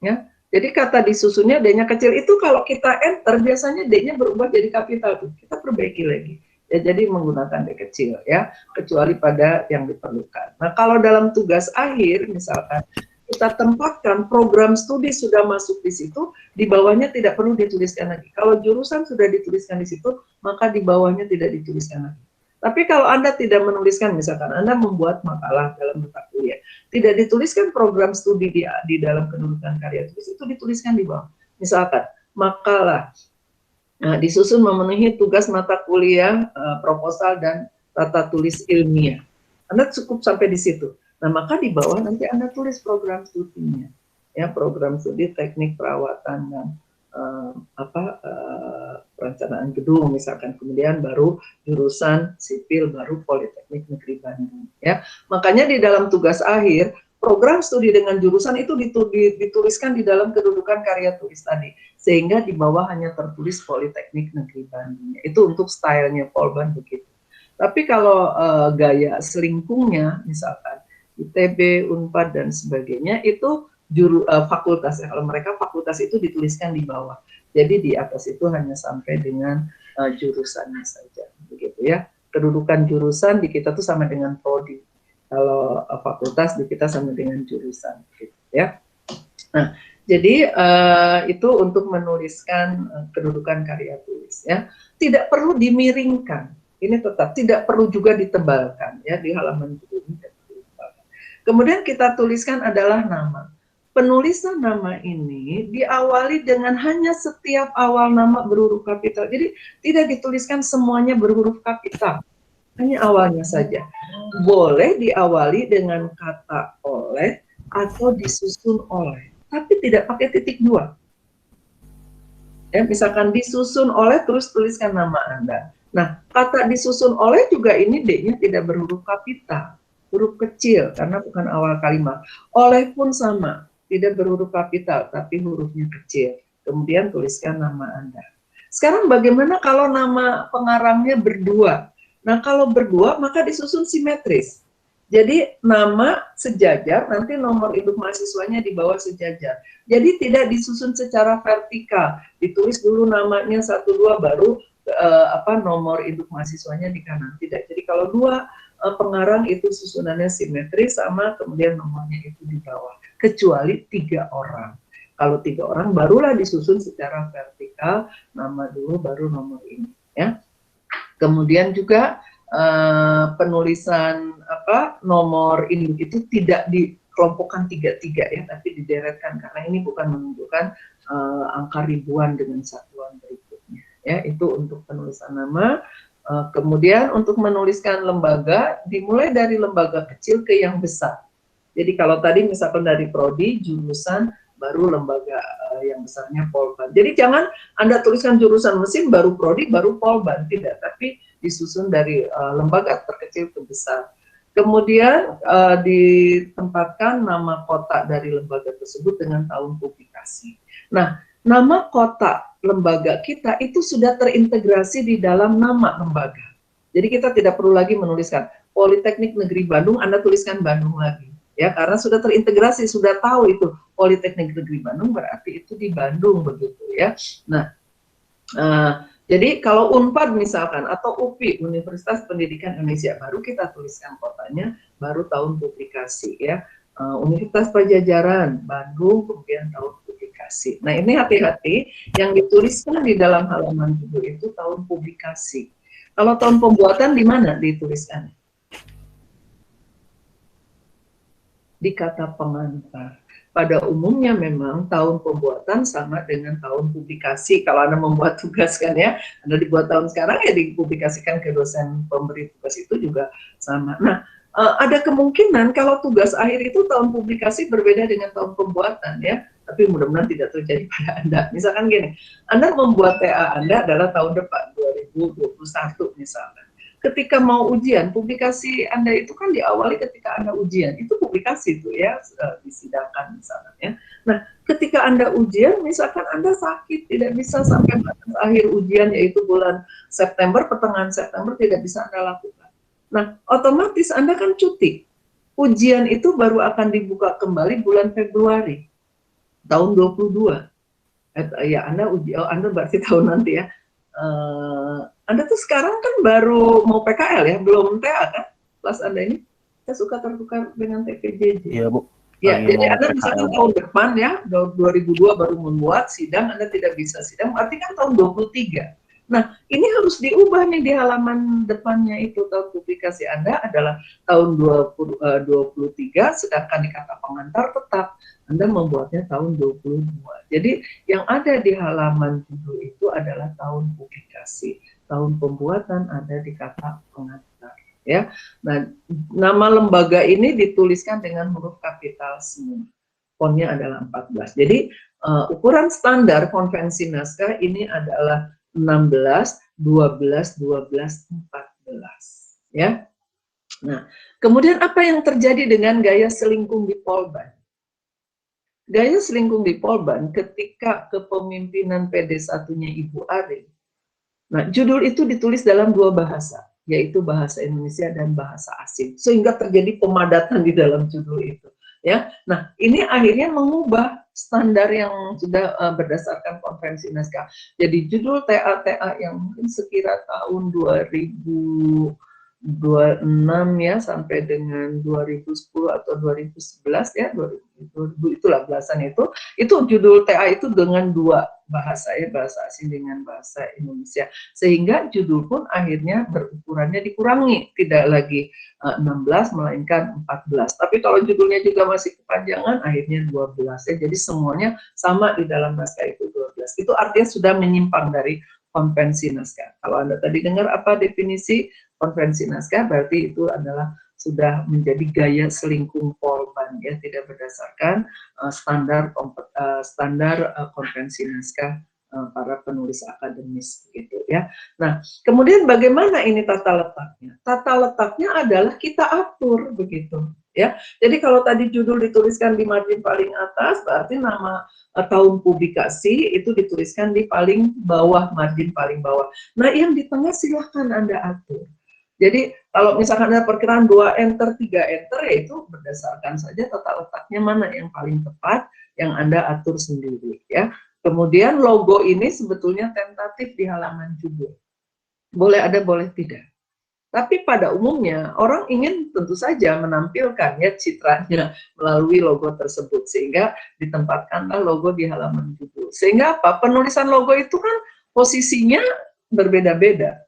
Ya, jadi kata disusunnya D-nya kecil itu kalau kita enter biasanya D-nya berubah jadi kapital tuh. Kita perbaiki lagi. Ya, jadi menggunakan D kecil ya, kecuali pada yang diperlukan. Nah, kalau dalam tugas akhir misalkan kita tempatkan program studi sudah masuk di situ, di bawahnya tidak perlu dituliskan lagi. Kalau jurusan sudah dituliskan di situ, maka di bawahnya tidak dituliskan lagi. Tapi kalau Anda tidak menuliskan, misalkan Anda membuat makalah dalam mata kuliah, tidak dituliskan program studi di dalam kedudukan karya tulis, itu dituliskan di bawah. Misalkan, makalah disusun memenuhi tugas mata kuliah, proposal, dan tata tulis ilmiah. Anda cukup sampai di situ. Nah, maka di bawah nanti Anda tulis program studinya. Ya, program studi teknik perawatan dan perencanaan gedung misalkan, kemudian baru jurusan sipil, baru Politeknik Negeri Bandung ya. Makanya di dalam tugas akhir program studi dengan jurusan itu dituliskan di dalam kedudukan karya tulis tadi, sehingga di bawah hanya tertulis Politeknik Negeri Bandung. Itu untuk stylenya Polban begitu. Tapi kalau gaya selingkungnya, misalkan ITB, Unpad dan sebagainya, itu fakultas. Kalau mereka fakultas itu dituliskan di bawah. Jadi di atas itu hanya sampai dengan jurusannya saja, begitu ya. Kedudukan jurusan di kita tuh sama dengan prodi. Kalau fakultas di kita sama dengan jurusan, gitu ya. Nah, jadi itu untuk menuliskan kedudukan karya tulis ya. Tidak perlu dimiringkan. Ini tetap tidak perlu juga ditebalkan ya di halaman judul ini. Kemudian kita tuliskan adalah nama. Penulisan nama ini diawali dengan hanya setiap awal nama berhuruf kapital. Jadi tidak dituliskan semuanya berhuruf kapital. Hanya awalnya saja. Boleh diawali dengan kata oleh atau disusun oleh, tapi tidak pakai titik dua. Ya, misalkan disusun oleh, terus tuliskan nama Anda. Nah, kata disusun oleh juga ini D-nya tidak berhuruf kapital, huruf kecil karena bukan awal kalimat. Oleh pun sama, tidak berhuruf kapital tapi hurufnya kecil. Kemudian tuliskan nama Anda. Sekarang bagaimana kalau nama pengarangnya berdua? Nah, kalau berdua maka disusun simetris. Jadi nama sejajar, nanti nomor induk mahasiswanya di bawah sejajar. Jadi tidak disusun secara vertikal. Ditulis dulu namanya 1, 2 baru nomor induk mahasiswanya di kanan. Tidak. Jadi kalau dua pengarang itu susunannya simetris sama, kemudian nomornya itu di bawah. Kecuali 3 orang. Kalau 3 orang barulah disusun secara vertikal, nama dulu baru nomor ini ya. Kemudian juga penulisan nomor induk itu tidak dikelompokkan 3-3 ya, tapi dideretkan karena ini bukan menunjukkan angka ribuan dengan satuan berikutnya ya. Itu untuk penulisan nama. Kemudian untuk menuliskan lembaga dimulai dari lembaga kecil ke yang besar. Jadi kalau tadi misalkan dari prodi, jurusan, baru lembaga yang besarnya Polban. Jadi jangan Anda tuliskan jurusan mesin, baru prodi, baru Polban. Tidak, tapi disusun dari lembaga terkecil ke besar. Kemudian ditempatkan nama kota dari lembaga tersebut dengan tahun publikasi. Nah, nama kota lembaga kita itu sudah terintegrasi di dalam nama lembaga. Jadi kita tidak perlu lagi menuliskan Politeknik Negeri Bandung, Anda tuliskan Bandung lagi. Ya, karena sudah terintegrasi, sudah tahu itu Politeknik Negeri Bandung berarti itu di Bandung begitu ya. Nah, jadi kalau Unpad misalkan atau UPI, Universitas Pendidikan Indonesia, baru kita tuliskan kotanya, baru tahun publikasi ya. Universitas Pajajaran, Bandung, kemudian tahun publikasi. Nah, ini hati-hati yang dituliskan di dalam halaman judul itu tahun publikasi. Kalau tahun pembuatan di mana dituliskan? Di kata pengantar. Pada umumnya memang tahun pembuatan sama dengan tahun publikasi. Kalau Anda membuat tugas kan ya, Anda dibuat tahun sekarang ya dipublikasikan ke dosen pemberi tugas itu juga sama. Nah, ada kemungkinan kalau tugas akhir itu tahun publikasi berbeda dengan tahun pembuatan ya, tapi mudah-mudahan tidak terjadi pada Anda. Misalkan gini, Anda membuat TA Anda adalah tahun depan, 2021 misalkan. Ketika mau ujian, publikasi Anda itu kan diawali ketika Anda ujian, itu publikasi itu ya, disidangkan misalkan ya. Nah, ketika Anda ujian, misalkan Anda sakit, tidak bisa sampai batas akhir ujian, yaitu bulan September, pertengahan September, tidak bisa Anda lakukan. Nah, otomatis Anda kan cuti. Ujian itu baru akan dibuka kembali bulan Februari, tahun 22. Ya, Anda berarti tahun nanti ya. Anda tuh sekarang kan baru mau PKL ya, belum TA kan? Kelas Anda ini, saya suka tertukar dengan TPJJ. Iya, Bu. Ya, jadi Anda misalkan tahun depan ya, 2002 baru membuat sidang, Anda tidak bisa sidang, berarti kan tahun 23. Nah, ini harus diubah nih di halaman depannya itu, tahun publikasi Anda adalah tahun 23, sedangkan di kata pengantar tetap Anda membuatnya tahun 22. Jadi yang ada di halaman judul itu adalah tahun publikasi. Tahun pembuatan ada di kata pengantar. Ya, nah nama lembaga ini dituliskan dengan huruf kapital semua. Fontnya adalah 14. Jadi ukuran standar konvensi naskah ini adalah 16, 12, 12, 14. Ya. Nah, kemudian apa yang terjadi dengan gaya selingkung di Polban? Gayus Selingkuh di Polban ketika kepemimpinan PD1-nya Ibu Ari. Nah, judul itu ditulis dalam 2 bahasa, yaitu bahasa Indonesia dan bahasa asing, sehingga terjadi pemadatan di dalam judul itu. Ya, nah ini akhirnya mengubah standar yang sudah berdasarkan konvensi naskah. Jadi judul TA yang mungkin sekira tahun 2026 ya sampai dengan 2010 atau 2011 ya 2000 itulah belasan itu judul TA itu dengan 2 bahasa ya, bahasa asing dengan bahasa Indonesia, sehingga judul pun akhirnya berukurannya dikurangi, tidak lagi 16 melainkan 14. Tapi kalau judulnya juga masih kepanjangan akhirnya 12 ya. Jadi semuanya sama di dalam naskah itu 12. Itu artinya sudah menyimpang dari konvensi naskah. Kalau Anda tadi dengar apa definisi konvensi naskah, berarti itu adalah sudah menjadi gaya selingkuh Polban ya, tidak berdasarkan standar konvensi naskah para penulis akademis gitu ya. Nah, kemudian bagaimana ini tata letaknya? Tata letaknya adalah kita atur begitu ya. Jadi kalau tadi judul dituliskan di margin paling atas, berarti nama tahun publikasi itu dituliskan di paling bawah, margin paling bawah. Nah, yang di tengah silahkan Anda atur. Jadi kalau misalkan ada perkiraan 2 enter, 3 enter, ya itu berdasarkan saja tata letaknya mana yang paling tepat, yang Anda atur sendiri ya. Kemudian logo ini sebetulnya tentatif di halaman judul. Boleh ada, boleh tidak. Tapi pada umumnya orang ingin tentu saja menampilkan ya citranya melalui logo tersebut, sehingga ditempatkanlah logo di halaman judul. Sehingga apa? Penulisan logo itu kan posisinya berbeda-beda.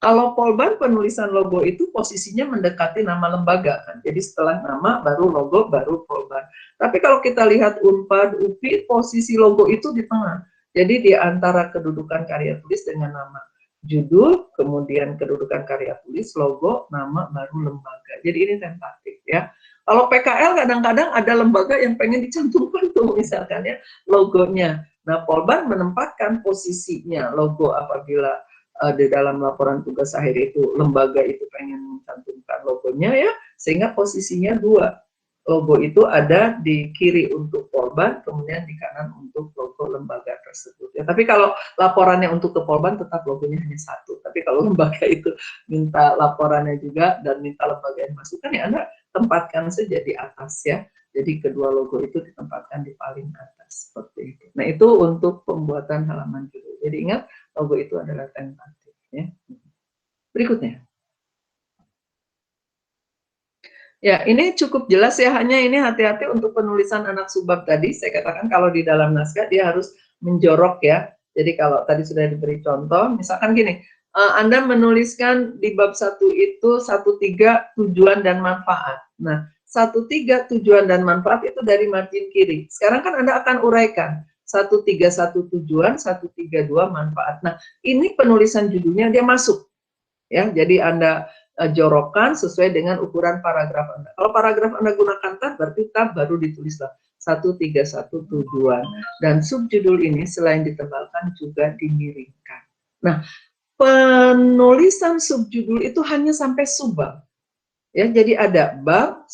Kalau Polban penulisan logo itu posisinya mendekati nama lembaga kan. Jadi setelah nama baru logo baru Polban. Tapi kalau kita lihat Unpad, UPI, posisi logo itu di tengah. Jadi di antara kedudukan karya tulis dengan nama judul, kemudian kedudukan karya tulis, logo, nama, baru lembaga. Jadi ini tentatif ya. Kalau PKL kadang-kadang ada lembaga yang pengen dicantumkan tuh misalkan ya logonya. Nah, Polban menempatkan posisinya logo apabila di dalam laporan tugas akhir itu lembaga itu pengen mencantumkan logonya ya, sehingga posisinya 2. Logo itu ada di kiri untuk Polban, kemudian di kanan untuk logo lembaga tersebut ya. Tapi kalau laporannya untuk ke Polban tetap logonya hanya 1. Tapi kalau lembaga itu minta laporannya juga dan minta lembaga yang masukkan, ya Anda tempatkan saja di atas ya. Jadi kedua logo itu ditempatkan di paling atas seperti itu. Nah, itu untuk pembuatan halaman judul. Jadi ingat, logo itu adalah tentatif ya. Berikutnya. Ya, ini cukup jelas ya, hanya ini hati-hati untuk penulisan anak subbab tadi. Saya katakan kalau di dalam naskah dia harus menjorok ya. Jadi kalau tadi sudah diberi contoh, misalkan gini, Anda menuliskan di bab 1 itu 1.3 tujuan dan manfaat. Nah, 1.3 tujuan dan manfaat itu dari margin kiri. Sekarang kan Anda akan uraikan 1.31 tujuan, 1.32 manfaat. Nah, ini penulisan judulnya dia masuk ya. Jadi Anda jorokkan sesuai dengan ukuran paragraf Anda. Kalau paragraf Anda gunakan tab, berarti tab baru ditulislah 1.31 tujuan. Dan subjudul ini selain ditebalkan juga dimiringkan. Nah, penulisan subjudul itu hanya sampai subbab. Ya, jadi ada bab,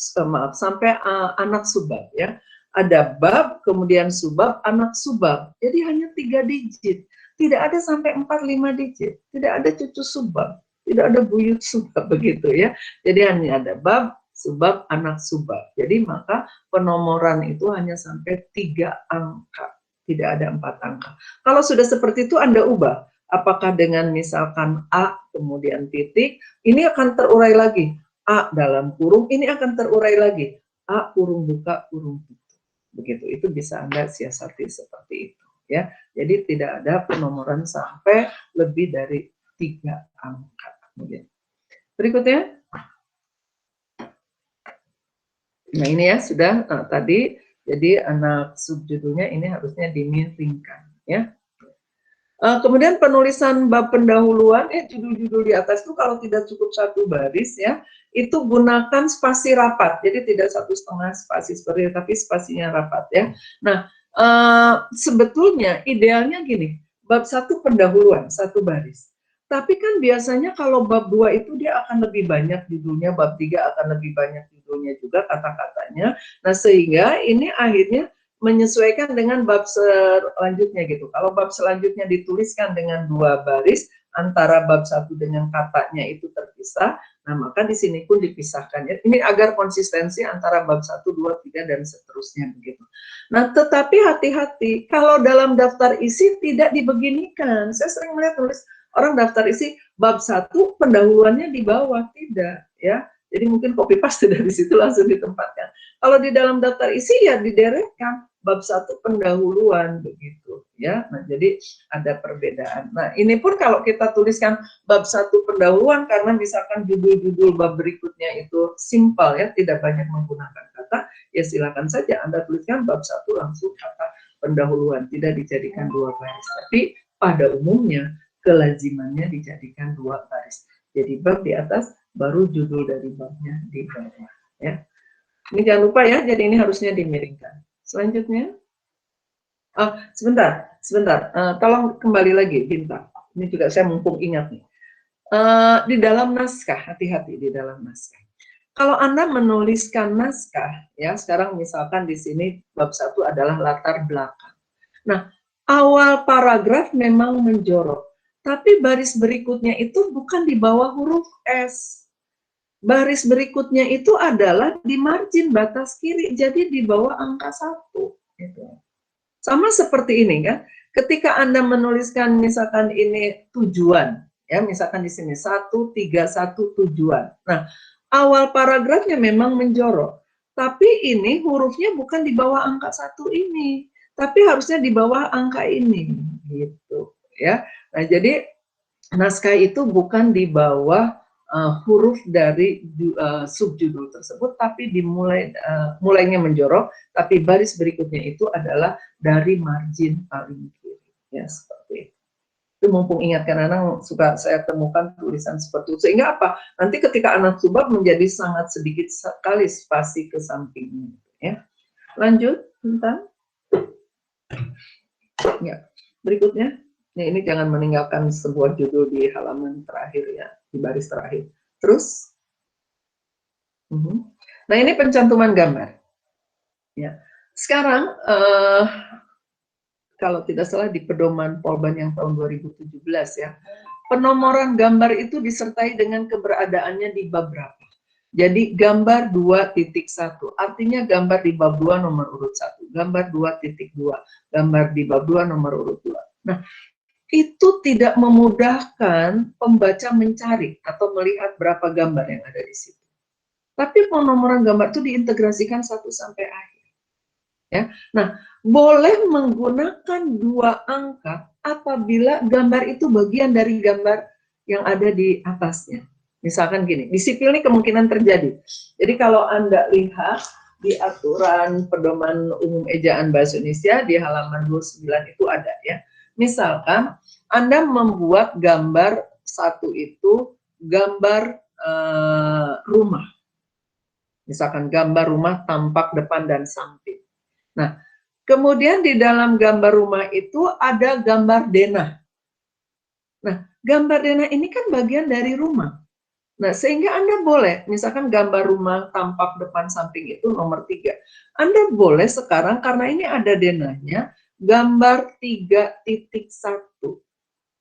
sampai anak subbab ya. Ada bab, kemudian subbab, anak subbab. Jadi hanya 3 digit. Tidak ada sampai 4-5 digit. Tidak ada cucu subbab. Tidak ada buyut subbab begitu ya. Jadi hanya ada bab, subbab, anak subbab. Jadi maka penomoran itu hanya sampai 3 angka. Tidak ada 4 angka. Kalau sudah seperti itu Anda ubah. Apakah dengan misalkan A, kemudian titik, ini akan terurai lagi. A dalam kurung, ini akan terurai lagi. A kurung buka, kurung tutup. Begitu, itu bisa Anda siasati seperti itu. Ya, jadi tidak ada penomoran sampai lebih dari 3 angka. Kemudian berikutnya, nah ini ya sudah tadi. Jadi anak subjudulnya ini harusnya dimiringkan. Ya. Kemudian penulisan bab pendahuluan, judul-judul di atas itu kalau tidak cukup 1 baris ya, itu gunakan spasi rapat. Jadi tidak 1,5 spasi seperti itu, tapi spasinya rapat ya. Nah, sebetulnya idealnya gini, bab 1 pendahuluan 1 baris. Tapi kan biasanya kalau bab 2 itu dia akan lebih banyak judulnya, bab 3 akan lebih banyak judulnya juga kata-katanya. Nah, sehingga ini akhirnya menyesuaikan dengan bab selanjutnya gitu. Kalau bab selanjutnya dituliskan dengan 2 baris, antara bab 1 dengan katanya itu terpisah, nah maka di sini pun dipisahkan. Ini agar konsistensi antara bab 1, 2, 3, dan seterusnya begitu. Nah, tetapi hati-hati, kalau dalam daftar isi tidak dibeginikan. Saya sering melihat tulis orang daftar isi bab 1 pendahuluannya di bawah, tidak ya. Jadi mungkin copy paste dari situ langsung ditempatkan. Kalau di dalam daftar isi ya diderekkan bab 1 pendahuluan begitu ya. Nah, jadi ada perbedaan. Nah, ini pun kalau kita tuliskan bab 1 pendahuluan karena misalkan judul-judul bab berikutnya itu simpel ya, tidak banyak menggunakan kata, ya silakan saja Anda tuliskan bab 1 langsung kata pendahuluan, tidak dijadikan 2 baris. Tapi pada umumnya kelazimannya dijadikan 2 baris. Jadi bab di atas baru judul dari babnya di bawah ya. Ini jangan lupa ya, jadi ini harusnya dimiringkan. Selanjutnya, sebentar, tolong kembali lagi Bintang. Ini juga saya mumpung ingat nih. Di dalam naskah, hati-hati di dalam naskah. Kalau Anda menuliskan naskah, ya sekarang misalkan di sini bab 1 adalah latar belakang. Nah, awal paragraf memang menjorok, tapi baris berikutnya itu bukan di bawah huruf S. Baris berikutnya itu adalah di margin batas kiri, jadi di bawah angka 1. Gitu. Sama seperti ini kan, ketika Anda menuliskan misalkan ini tujuan, ya misalkan di sini 131 tujuan. Nah, awal paragrafnya memang menjorok, tapi ini hurufnya bukan di bawah angka 1 ini, tapi harusnya di bawah angka ini, gitu ya. Nah, jadi naskah itu bukan di bawah huruf dari subjudul tersebut, tapi mulainya menjorok, tapi baris berikutnya itu adalah dari margin paling kiri, ya seperti itu. Itu mumpung ingatkan anak suka saya temukan tulisan seperti itu, sehingga apa? Nanti ketika anak subab menjadi sangat sedikit sekali spasi ke sampingnya, ya. Lanjut, bentar. Ya, berikutnya. Ini jangan meninggalkan sebuah judul di halaman terakhir ya, di baris terakhir. Terus, nah ini pencantuman gambar. Ya, sekarang kalau tidak salah di pedoman Polban yang tahun 2017 ya, penomoran gambar itu disertai dengan keberadaannya di bab berapa. Jadi gambar 2.1, artinya gambar di bab 2 nomor urut 1, gambar 2.2, gambar di bab 2 nomor urut 2. Nah, itu tidak memudahkan pembaca mencari atau melihat berapa gambar yang ada di situ. Tapi penomoran gambar itu diintegrasikan 1 sampai akhir. Ya. Nah, boleh menggunakan 2 angka apabila gambar itu bagian dari gambar yang ada di atasnya. Misalkan gini, di sipil ini kemungkinan terjadi. Jadi kalau Anda lihat di aturan pedoman umum ejaan bahasa Indonesia di halaman 29 itu ada ya. Misalkan Anda membuat gambar 1 itu gambar rumah. Misalkan gambar rumah tampak depan dan samping. Nah, kemudian di dalam gambar rumah itu ada gambar denah. Nah, gambar denah ini kan bagian dari rumah. Nah, sehingga Anda boleh, misalkan gambar rumah tampak depan samping itu nomor 3. Anda boleh sekarang, karena ini ada denahnya, gambar 3.1.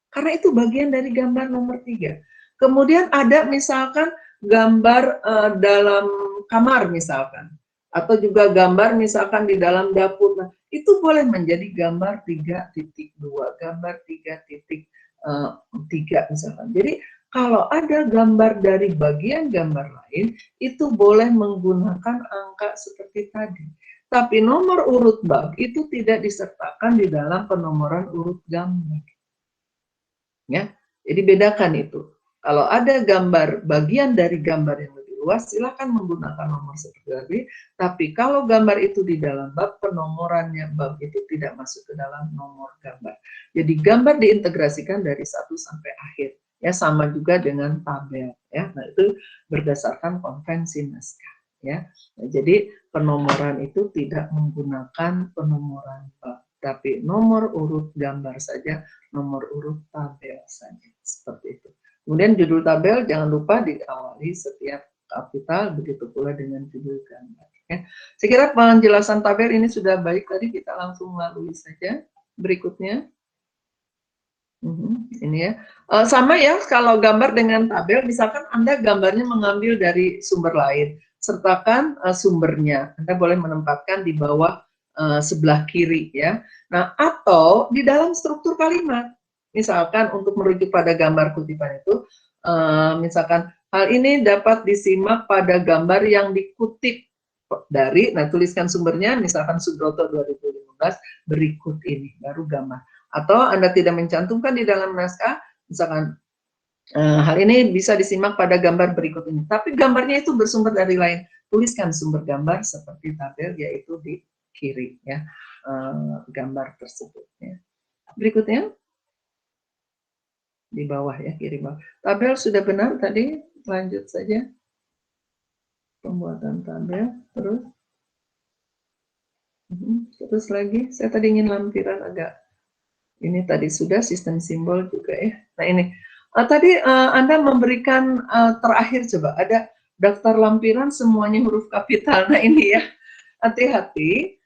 Karena itu bagian dari gambar nomor 3. Kemudian ada misalkan gambar dalam kamar misalkan. Atau juga gambar misalkan di dalam dapur. Nah, itu boleh menjadi gambar 3.2, gambar 3.3 misalkan. Jadi, kalau ada gambar dari bagian gambar lain, itu boleh menggunakan angka seperti tadi. Tapi nomor urut bab itu tidak disertakan di dalam penomoran urut gambar. Ya, jadi bedakan itu. Kalau ada gambar bagian dari gambar yang lebih luas, silakan menggunakan nomor seperti tadi. Tapi kalau gambar itu di dalam bab, penomorannya bab itu tidak masuk ke dalam nomor gambar. Jadi gambar diintegrasikan dari 1 sampai akhir. Ya, sama juga dengan tabel. Ya, nah itu berdasarkan konvensi naskah. Ya, nah, jadi penomoran itu tidak menggunakan penomoran bab, tapi nomor urut gambar saja, nomor urut tabel saja, seperti itu. Kemudian judul tabel jangan lupa diawali setiap kapital, begitu pula dengan judul gambar. Ya. Saya kira penjelasan tabel ini sudah baik tadi, kita langsung lalui saja berikutnya. Ini ya, sama ya kalau gambar dengan tabel, misalkan Anda gambarnya mengambil dari sumber lain, sertakan sumbernya. Anda boleh menempatkan di bawah sebelah kiri ya. Nah, atau di dalam struktur kalimat, misalkan untuk merujuk pada gambar kutipan itu, misalkan hal ini dapat disimak pada gambar yang dikutip dari, nah tuliskan sumbernya, misalkan Subroto 2015 berikut ini, baru gambar. Atau Anda tidak mencantumkan di dalam naskah, misalkan hal ini bisa disimak pada gambar berikut ini, tapi gambarnya itu bersumber dari lain, tuliskan sumber gambar seperti tabel, yaitu di kiri ya, gambar tersebut ya. Berikutnya di bawah ya, kiri bawah. Tabel sudah benar tadi, lanjut saja pembuatan tabel. Terus lagi, saya tadi ingin lampiran agak, ini tadi sudah sistem simbol juga ya. Nah ini tadi Anda memberikan terakhir, coba ada daftar lampiran semuanya huruf kapital. Nah ini ya, hati-hati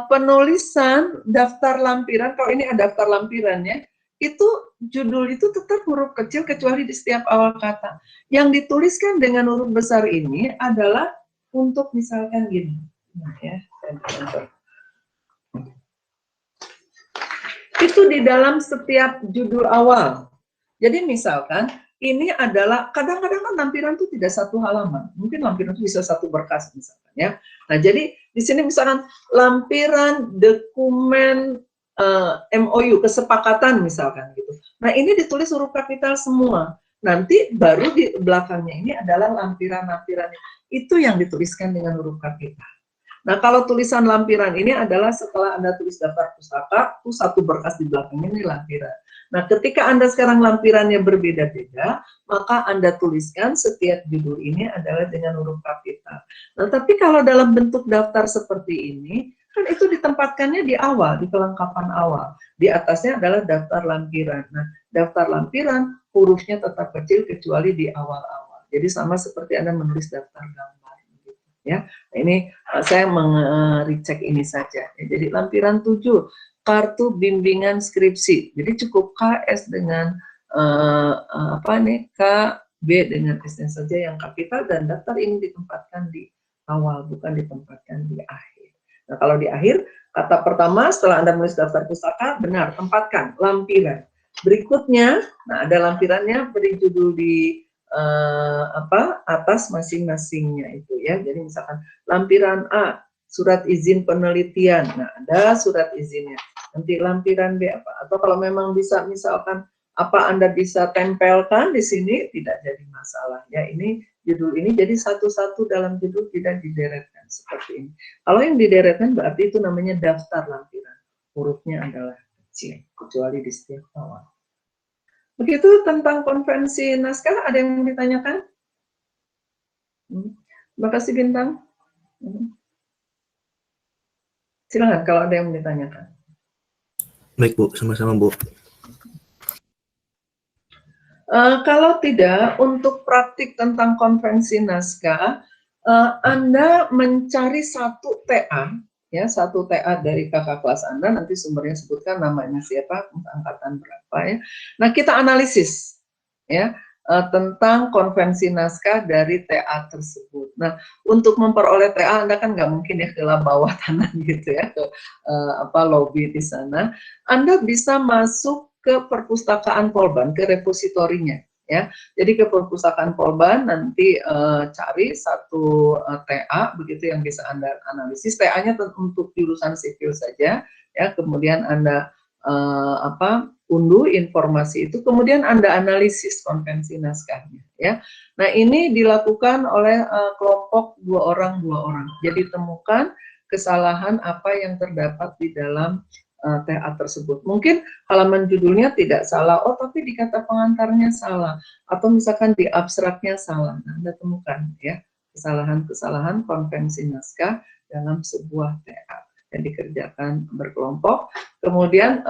penulisan daftar lampiran, kalau ini ada daftar lampirannya, itu judul itu tetap huruf kecil kecuali di setiap awal kata. Yang dituliskan dengan huruf besar ini adalah untuk misalkan gini. Nah ya, itu di dalam setiap judul awal. Jadi misalkan ini adalah, kadang-kadang kan lampiran itu tidak satu halaman, mungkin lampiran itu bisa satu berkas misalkan ya. Nah jadi di sini misalkan lampiran dokumen MOU, kesepakatan misalkan gitu. Nah ini ditulis huruf kapital semua. Nanti baru di belakangnya ini adalah lampiran-lampiran itu yang dituliskan dengan huruf kapital. Nah, kalau tulisan lampiran ini adalah setelah Anda tulis daftar pustaka, itu satu berkas di belakangnya ini lampiran. Nah, ketika Anda sekarang lampirannya berbeda-beda, maka Anda tuliskan setiap judul ini adalah dengan huruf kapital. Nah, tapi kalau dalam bentuk daftar seperti ini, kan itu ditempatkannya di awal, di kelengkapan awal. Di atasnya adalah daftar lampiran. Nah, daftar lampiran hurufnya tetap kecil kecuali di awal-awal. Jadi sama seperti Anda menulis daftar gambar. Ya, ini saya mengecek ini saja. Jadi lampiran 7, kartu bimbingan skripsi. Jadi cukup KS dengan apa nih, KB dengan S-nya saja yang kapital, dan daftar ini ditempatkan di awal, bukan ditempatkan di akhir. Nah, kalau di akhir, kata pertama setelah Anda menulis daftar pustaka, benar, tempatkan lampiran. Berikutnya, nah ada lampirannya, beri judul di atas masing-masingnya itu ya. Jadi misalkan lampiran A, surat izin penelitian. Nah, ada surat izinnya. Nanti lampiran B apa? Atau kalau memang bisa misalkan apa Anda bisa tempelkan di sini, tidak jadi masalah ya. Ini judul ini jadi satu-satu dalam judul, tidak dideretkan seperti ini. Kalau yang dideretkan berarti itu namanya daftar lampiran. Hurufnya adalah kecil, kecuali di setiap awal. Begitu tentang konvensi naskah, ada yang ditanyakan? Terima kasih Bintang. Silakan kalau ada yang ditanyakan. Baik Bu, sama-sama Bu. Kalau tidak, untuk praktik tentang konvensi naskah, Anda mencari satu TA, ya, satu TA dari kakak kelas Anda, nanti sumbernya sebutkan namanya siapa, angkatan berapa ya. Nah, kita analisis ya tentang konvensi naskah dari TA tersebut. Nah, untuk memperoleh TA Anda kan nggak mungkin ya ke bawah tanah gitu ya, ke lobby di sana. Anda bisa masuk ke perpustakaan Polban, ke repositorinya ya. Jadi ke perpustakaan Polban nanti cari satu TA begitu yang bisa Anda analisis. TA-nya untuk jurusan sipil saja ya. Kemudian Anda unduh informasi itu, kemudian Anda analisis konvensi naskahnya ya. Nah, ini dilakukan oleh kelompok 2 orang. Jadi temukan kesalahan apa yang terdapat di dalam TA tersebut. Mungkin halaman judulnya tidak salah, oh tapi di kata pengantarnya salah, atau misalkan di abstraknya salah. Nah, Anda temukan ya kesalahan-kesalahan konvensi naskah dalam sebuah TA yang dikerjakan berkelompok. Kemudian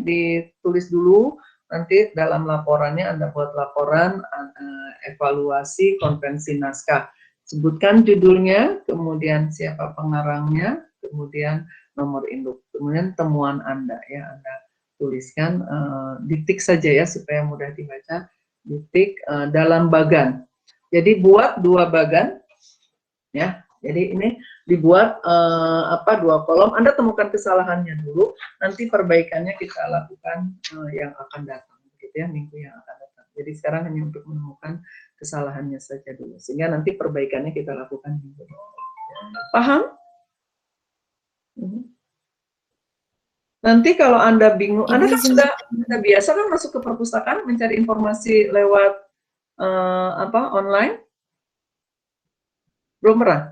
ditulis dulu, nanti dalam laporannya Anda buat laporan evaluasi konvensi naskah. Sebutkan judulnya, kemudian siapa pengarangnya, kemudian nomor induk, kemudian temuan Anda ya, Anda tuliskan, ditik saja ya supaya mudah dibaca, ditik dalam bagan. Jadi buat 2 bagan ya. Jadi ini dibuat 2 kolom. Anda temukan kesalahannya dulu, nanti perbaikannya kita lakukan yang akan datang, gitu ya, minggu yang akan datang. Jadi sekarang hanya untuk menemukan kesalahannya saja dulu, sehingga nanti perbaikannya kita lakukan minggu depan. Paham? Nanti kalau Anda bingung, Anda kan sudah biasa kan masuk ke perpustakaan mencari informasi lewat online? Belum pernah?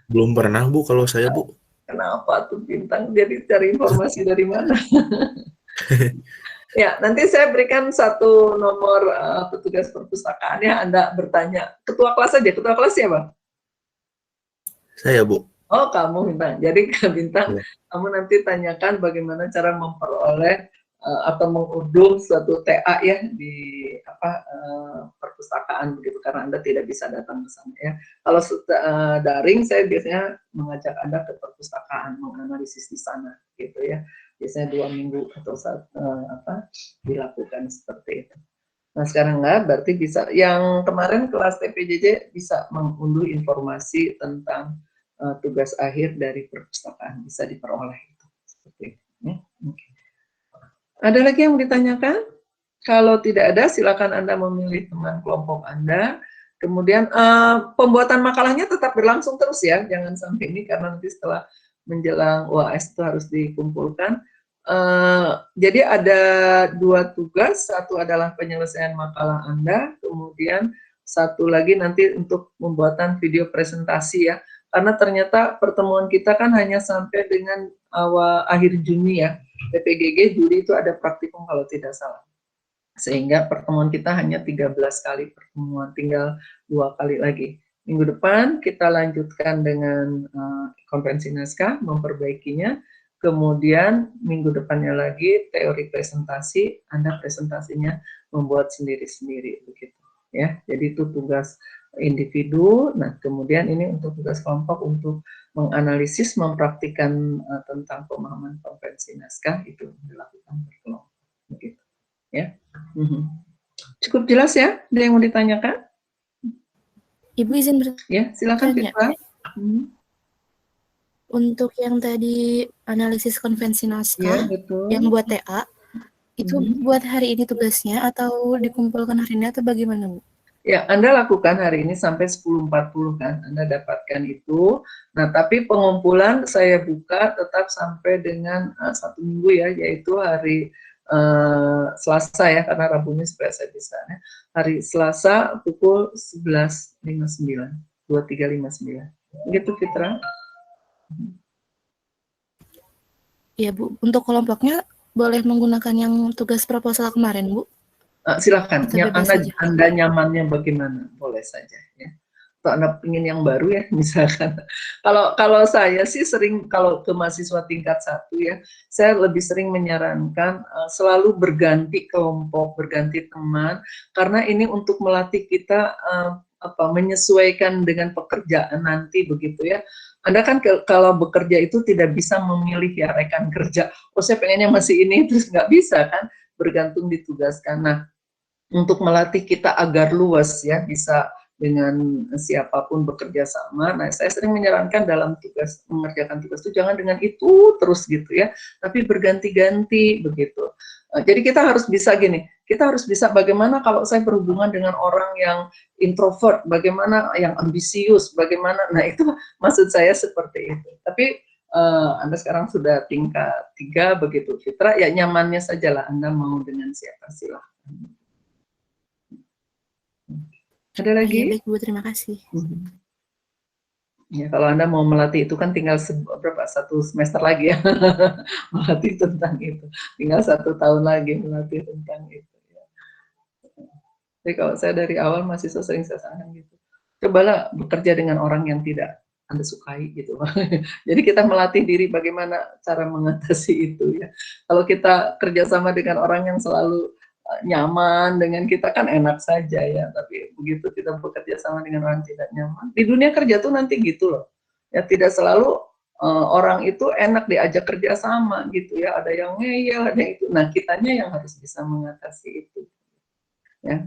Belum pernah Bu kalau saya Bu. Kenapa tuh Bintang? Jadi cari informasi dari mana? Ya, nanti saya berikan 1 nomor petugas perpustakaannya. Anda bertanya, ketua kelas saja, ketua kelas siapa? Saya Bu. Oh, kamu Bintang. Jadi Bintang, kamu nanti tanyakan bagaimana cara memperoleh atau mengunduh suatu TA ya di perpustakaan begitu, karena Anda tidak bisa datang ke sana ya. Kalau daring saya biasanya mengajak Anda ke perpustakaan menganalisis di sana gitu ya. Biasanya 2 minggu atau dilakukan seperti itu. Nah sekarang enggak, berarti bisa. Yang kemarin kelas TPJJ bisa mengunduh informasi tentang tugas akhir dari perpustakaan, bisa diperoleh itu seperti itu. Ya. Okay. Ada lagi yang mau ditanyakan? Kalau tidak ada, silakan Anda memilih teman kelompok Anda. Kemudian pembuatan makalahnya tetap berlangsung terus ya, jangan sampai ini karena nanti setelah menjelang UAS itu harus dikumpulkan. Jadi ada 2 tugas, satu adalah penyelesaian makalah Anda, kemudian satu lagi nanti untuk pembuatan video presentasi ya, karena ternyata pertemuan kita kan hanya sampai dengan akhir Juni ya, PPGG Juli itu ada praktikum kalau tidak salah, sehingga pertemuan kita hanya 13 kali pertemuan, tinggal 2 kali lagi. Minggu depan kita lanjutkan dengan konferensi naskah, memperbaikinya. Kemudian minggu depannya lagi teori presentasi, Anda presentasinya membuat sendiri-sendiri begitu ya. Jadi itu tugas individu. Nah, kemudian ini untuk tugas kelompok untuk menganalisis, mempraktikkan tentang pemahaman konferensi naskah itu dilakukan berkelompok begitu ya. Cukup jelas ya? Ada yang mau ditanyakan? Ibu izin bertanya. Ya, silakan Fitra. Untuk yang tadi analisis konvensi naskah, Ya, betul. yang buat TA, itu buat hari ini tugasnya atau dikumpulkan hari ini atau bagaimana, Bu? Ya, Anda lakukan hari ini sampai 10.40 kan, Anda dapatkan itu. Nah, tapi pengumpulan saya buka tetap sampai dengan 1 minggu ya, yaitu hari Selasa ya, karena Rabunya supaya saya bisa ya. Hari Selasa pukul 11.59, 23.59. Gitu Fitra. Iya Bu, untuk kelompoknya boleh menggunakan yang tugas proposal kemarin Bu? Silakan, yang Anda nyamannya bagaimana, boleh saja ya. Atau Anda ingin yang baru ya, misalkan. Kalau saya sih sering, kalau ke mahasiswa tingkat 1 ya, saya lebih sering menyarankan selalu berganti kelompok, berganti teman, karena ini untuk melatih kita menyesuaikan dengan pekerjaan nanti begitu ya. Anda kan kalau bekerja itu tidak bisa memilih ya rekan kerja, oh saya pengennya masih ini, terus nggak bisa kan, bergantung ditugaskan. Nah, untuk melatih kita agar luas ya, bisa dengan siapapun bekerja sama. Nah, saya sering menyarankan dalam tugas, mengerjakan tugas itu jangan dengan itu terus gitu ya, tapi berganti-ganti begitu. Jadi kita harus bisa gini, kita harus bisa bagaimana kalau saya berhubungan dengan orang yang introvert, bagaimana yang ambisius, bagaimana, nah itu maksud saya seperti itu. Tapi Anda sekarang sudah tingkat 3 begitu Fitra, ya nyamannya sajalah Anda mau dengan siapa silahkan. Ada lagi? Ya, baik Bu, terima kasih. Ya, kalau Anda mau melatih itu kan tinggal 1 semester lagi ya, melatih tentang itu. Tinggal 1 tahun lagi melatih tentang itu. Ya. Jadi kalau saya dari awal mahasiswa sering saya sarankan gitu, cobalah bekerja dengan orang yang tidak Anda sukai gitu. Jadi kita melatih diri bagaimana cara mengatasi itu ya. Kalau kita kerjasama dengan orang yang selalu nyaman dengan kita kan enak saja ya, tapi begitu kita bekerja sama dengan orang tidak nyaman, di dunia kerja tuh nanti gitu loh, ya tidak selalu orang itu enak diajak kerja sama gitu ya, ada yang ngeyel, ada yang itu, nah kitanya yang harus bisa mengatasi itu, ya.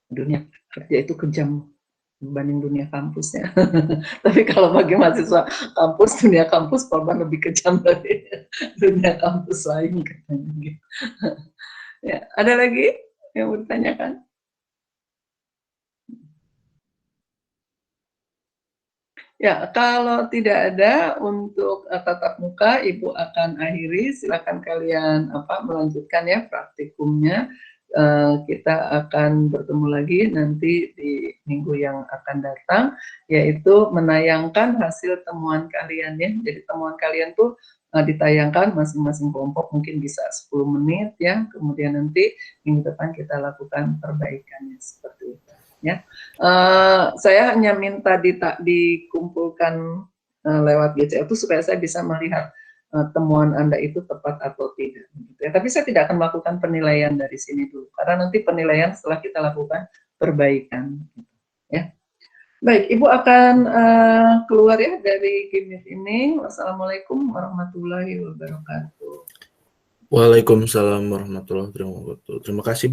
Dunia kerja itu kejam dibanding dunia kampus ya. Tapi kalau bagi mahasiswa kampus, dunia kampus korban lebih kejam dari dunia kampus lain katanya gitu. Ya, ada lagi yang mau ditanyakan? Ya, kalau tidak ada untuk tatap muka, Ibu akan akhiri. Silakan kalian melanjutkan ya praktikumnya. Kita akan bertemu lagi nanti di minggu yang akan datang, yaitu menayangkan hasil temuan kalian ya. Jadi temuan kalian tuh ditayangkan masing-masing kelompok mungkin bisa 10 menit ya. Kemudian nanti minggu depan kita lakukan perbaikannya seperti itu ya. Saya hanya minta dikumpulkan lewat GCL itu supaya saya bisa melihat temuan Anda itu tepat atau tidak. Gitu ya. Tapi saya tidak akan melakukan penilaian dari sini dulu, karena nanti penilaian setelah kita lakukan perbaikan. Gitu, ya. Baik, Ibu akan keluar ya dari Gimit ini. Wassalamualaikum warahmatullahi wabarakatuh. Waalaikumsalam warahmatullahi wabarakatuh. Terima kasih, Bu.